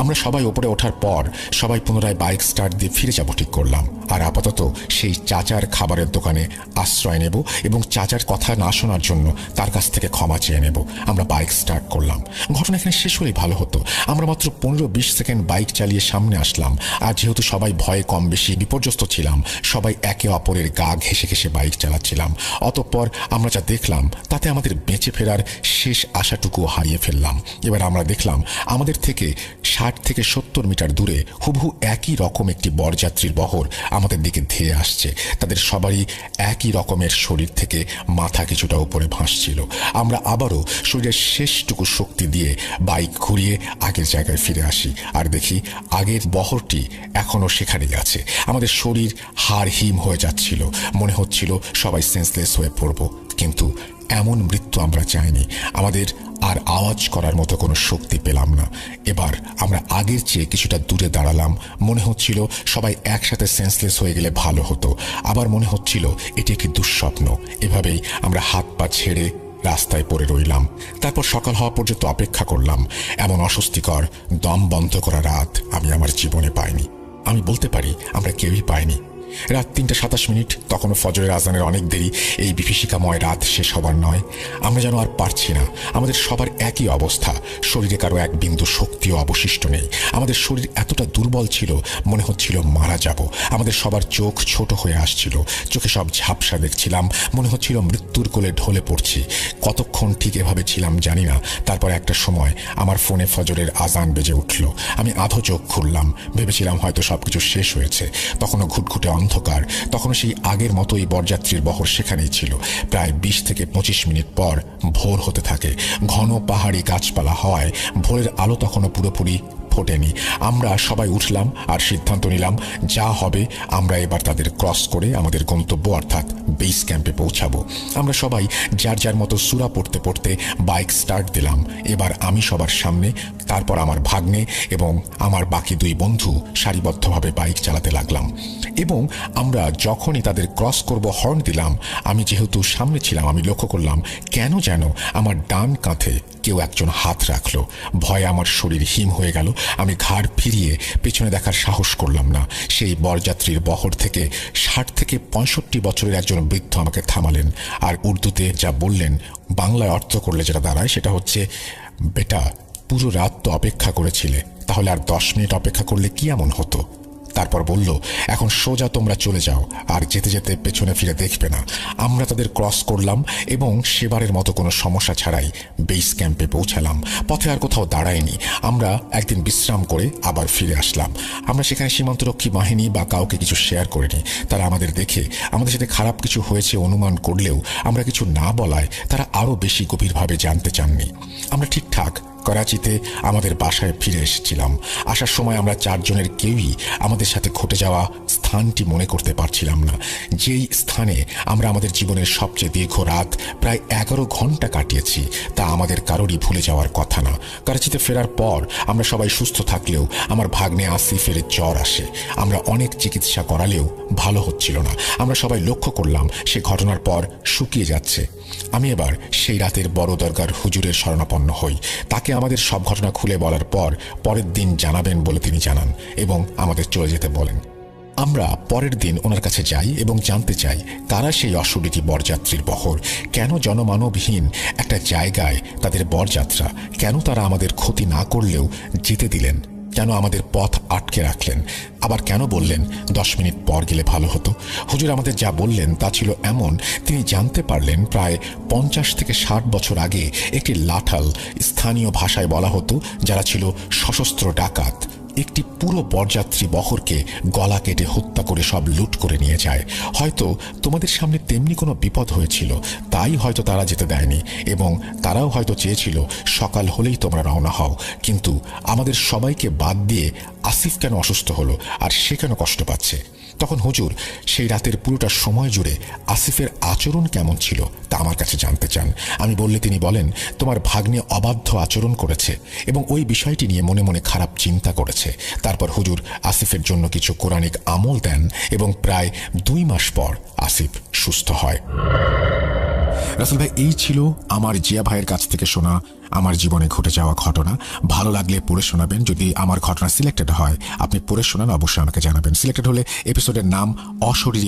আমরা সবাই ওপরে ওঠার পর সবাই পুনরায় বাইক স্টার্ট দিয়ে ফিরে যাব ঠিক করলাম। আর আপাতত সেই চাচার খাবারের দোকানে আশ্রয় নেব এবং চাচার কথা না শোনার জন্য তার কাছ থেকে ক্ষমা চেয়ে নেব। আমরা বাইক স্টার্ট করলাম। ঘটনা এখানে শেষ হলেই ভালো হতো। আমরা মাত্র 15-20 সেকেন্ড বাইক চালিয়ে সামনে আসলাম। আর যেহেতু সবাই ভয়ে কম বেশি বিপর্যস্ত ছিলাম, সবাই একে অপরের গা ঘেঁষে ঘেঁষে বাইক চালাচ্ছিলাম। অতঃপর আমরা যা দেখলাম তাতে আমাদের বেঁচে ফেরার শেষ আশাটুকু হারিয়ে ফেললাম। এবার আমরা দেখলাম আমাদের থেকে 60 থেকে 70 মিটার দূরে হুবহু একই রকম একটি বরযাত্রীর বহর আমাদের দিকে ধেয়ে আসছে। তাদের সবারই একই রকমের শরীর থেকে মাথা কিছুটা উপরে ভাসছিল। আমরা আবারও শরীরের শেষটুকু শক্তি দিয়ে বাইক ঘুরিয়ে আগের জায়গায় ফিরে আসি আর দেখি আগের বহরটি এখনো সেখানেই আছে। আমাদের শরীর হাড় হিম হয়ে যাচ্ছিল, মনে হচ্ছিল সবাই সেন্সলেস হয়ে পড়ব। কিন্তু এমন মৃত্যু আমরা চাইনি। আমাদের আর আওয়াজ করার মতো কোনো শক্তি পেলাম না। এবার আমরা আগের চেয়ে কিছুটা দূরে দাঁড়ালাম। মনে হচ্ছিল সবাই একসাথে সেন্সলেস হয়ে গেলে ভালো হতো। আবার মনে হচ্ছিল এটি একটি দুঃস্বপ্ন। এভাবেই আমরা হাত পা ছেড়ে রাস্তায় পড়ে রইলাম। তারপর সকাল হওয়া পর্যন্ত অপেক্ষা করলাম। এমন অস্বস্তিকর দম বন্ধ করা রাত আমি আমার জীবনে পাইনি। আমি বলতে পারি আমরা কেউই পাইনি। রাত 3:27, তখনও ফজরের আজানের অনেক দেরি। এই বিভীষিকাময় রাত শেষ হবার নয়। আমরা যেন আর পারছি না। আমাদের সবার একই অবস্থা। শরীরে কারো এক বিন্দু শক্তিও অবশিষ্ট নেই। আমাদের শরীর এতটা দুর্বল ছিল, মনে হচ্ছিল মারা যাব। আমাদের সবার চোখ ছোট হয়ে আসছিল। চোখে সব ঝাপসা দেখছিলাম। মনে হচ্ছিল মৃত্যুর কোলে ঢলে পড়ছি। কতক্ষণ ঠিক এভাবে ছিলাম জানি না। তারপর একটা সময় আমার ফোনে ফজরের আজান বেজে উঠল। আমি আধো চোখ খুললাম। ভেবেছিলাম হয়তো সবকিছু শেষ হয়েছে। তখনও ঘুটঘুটে অন্ধকার। তখনও সেই আগের মতোই বরযাত্রীর বহর সেখানেই ছিল। প্রায় 20 থেকে 25 মিনিট পর ভোর হতে থাকে। ঘন পাহাড়ি গাছপালা হওয়ায় ভোরের আলো তখনও পুরোপুরি ফোটেনি। আমরা সবাই উঠলাম আর সিদ্ধান্ত নিলাম যা হবে আমরা এবার তাদের ক্রস করে আমাদের গন্তব্য অর্থাৎ বেস ক্যাম্পে পৌঁছাবো। আমরা সবাই যার যার মতো সূরা পড়তে পড়তে বাইক স্টার্ট দিলাম। এবার আমি সবার সামনে, তারপর আমার ভাগ্নে এবং আমার বাকি 2 বন্ধু সারিবদ্ধভাবে বাইক চালাতে লাগলাম। এবং আমরা যখনই তাদের ক্রস করব হর্ন দিলাম। আমি যেহেতু সামনে ছিলাম, আমি লক্ষ্য করলাম কেন যেন আমার ডান কাঁধে কেউ একজন হাত রাখলো। ভয়ে আমার শরীর হিম হয়ে গেল। আমি ঘাড় ফিরিয়ে পেছনে দেখার সাহস করলাম না। সেই বরযাত্রীর বহর থেকে 60 থেকে 65 বছরের একজন বৃদ্ধ আমাকে থামালেন আর উর্দুতে যা বললেন, বাংলায় অর্থ করলে যেটা দাঁড়ায় সেটা হচ্ছে, বেটা পুরো রাত তো অপেক্ষা করেছিলে, তাহলে আর 10 মিনিট অপেক্ষা করলে কি এমন হতো। তারপর বলল, এখন সোজা তোমরা চলে যাও আর যেতে যেতে পেছনে ফিরে দেখবে না। আমরা তাদের ক্রস করলাম এবং সেবারের মতো কোনো সমস্যা ছাড়াই বেস ক্যাম্পে পৌঁছালাম। পথে আর কোথাও দাঁড়াইনি। আমরা একদিন বিশ্রাম করে আবার ফিরে আসলাম। আমরা সেখানে সীমান্তরক্ষী বাহিনী বা কাউকে কিছু শেয়ার করিনি। তারা আমাদের দেখে আমাদের সাথে খারাপ কিছু হয়েছে অনুমান করলেও আমরা কিছু না বলায় তারা আরও বেশি গভীরভাবে জানতে চাননি। আমরা ঠিকঠাক করাচিতে আমাদের বাসায় ফিরে এসেছিলাম। আসার সময় আমরা 4 জনের কেউই আমাদের সাথে ঘটে যাওয়া স্থানটি মনে করতে পারছিলাম না। যেই স্থানে আমরা আমাদের জীবনের সবচেয়ে দীর্ঘ রাত প্রায় 11 ঘন্টা কাটিয়েছি তা আমাদের কারোরই ভুলে যাওয়ার কথা না। করাচিতে ফেরার পর আমরা সবাই সুস্থ থাকলেও আমার ভাগ্নে আসিফের জ্বর আসে। আমরা অনেক চিকিৎসা করালেও ভালো হচ্ছিল না। আমরা সবাই লক্ষ্য করলাম সে ঘটনার পর শুকিয়ে যাচ্ছে। আমি এবার সেই রাতের বড় দরগার হুজুরের শরণাপন্ন হই। তাকে আমাদের সব ঘটনা খুলে বলার পর পরের দিন জানাবেন বলে তিনি জানান এবং আমাদের চলে যেতে বলেন। আমরা পরের দিন ওনার কাছে যাই এবং জানতে চাই কারা সেই অশরীরী বরযাত্রীর বহর, কেন জনমানবহীন একটা জায়গায় তাদের বরযাত্রা, কেন তারা আমাদের ক্ষতি না করলেও যেতে দিলেন, কেন আমাদের পথ আটকে রাখলেন, আবার কেন বললেন 10 মিনিট পর গেলে ভালো হতো। হুজুর আমাদের যা বললেন তা ছিল এমন, তিনি জানতে পারলেন প্রায় 50 থেকে 60 বছর আগে একটি লাঠাল, স্থানীয় ভাষায় বলা হতো, যারা ছিল সশস্ত্র ডাকাত, একটি পুরো বরযাত্রী বহরকে গলা কেটে হত্যা করে সব লুট করে নিয়ে যায়। হয়তো তোমাদের সামনে তেমনি কোনো বিপদ হয়েছিল, তাই হয়তো তারা যেতে দেয়নি এবং তারাও হয়তো চেয়েছিল সকাল হলেই তোমরা রওনা হও। কিন্তু আমাদের সবাইকে বাদ দিয়ে আসিফ কেন অসুস্থ হলো আর সে কেন কষ্ট পাচ্ছে? তখন হুজুর সেই রাতের পুরোটা সময় জুড়ে আসিফের আচরণ কেমন ছিল তা আমার কাছে জানতে চান। আমি বললে তিনি বলেন, তোমার ভাগ্নে অবাধ্য আচরণ করেছে এবং ওই বিষয়টি নিয়ে মনে মনে খারাপ চিন্তা করেছে। তারপর হুজুর আসিফের জন্য কিছু কোরআনিক আমল দেন এবং প্রায় 2 মাস পর আসিফ সুস্থ হয়। রাসেল ভাই, এই ছিল আমার জিয়া ভাইয়ের কাছ থেকে শোনা আমার জীবনে ঘটে যাওয়া ঘটনা। ভালো লাগলে পড়ে শোনাবেন। যদি আমার ঘটনা সিলেক্টেড হয়, আপনি পড়ে শোনান, অবশ্যই আমাকে জানাবেন। সিলেক্টেড হলে এপিসোডের নাম অশরীরী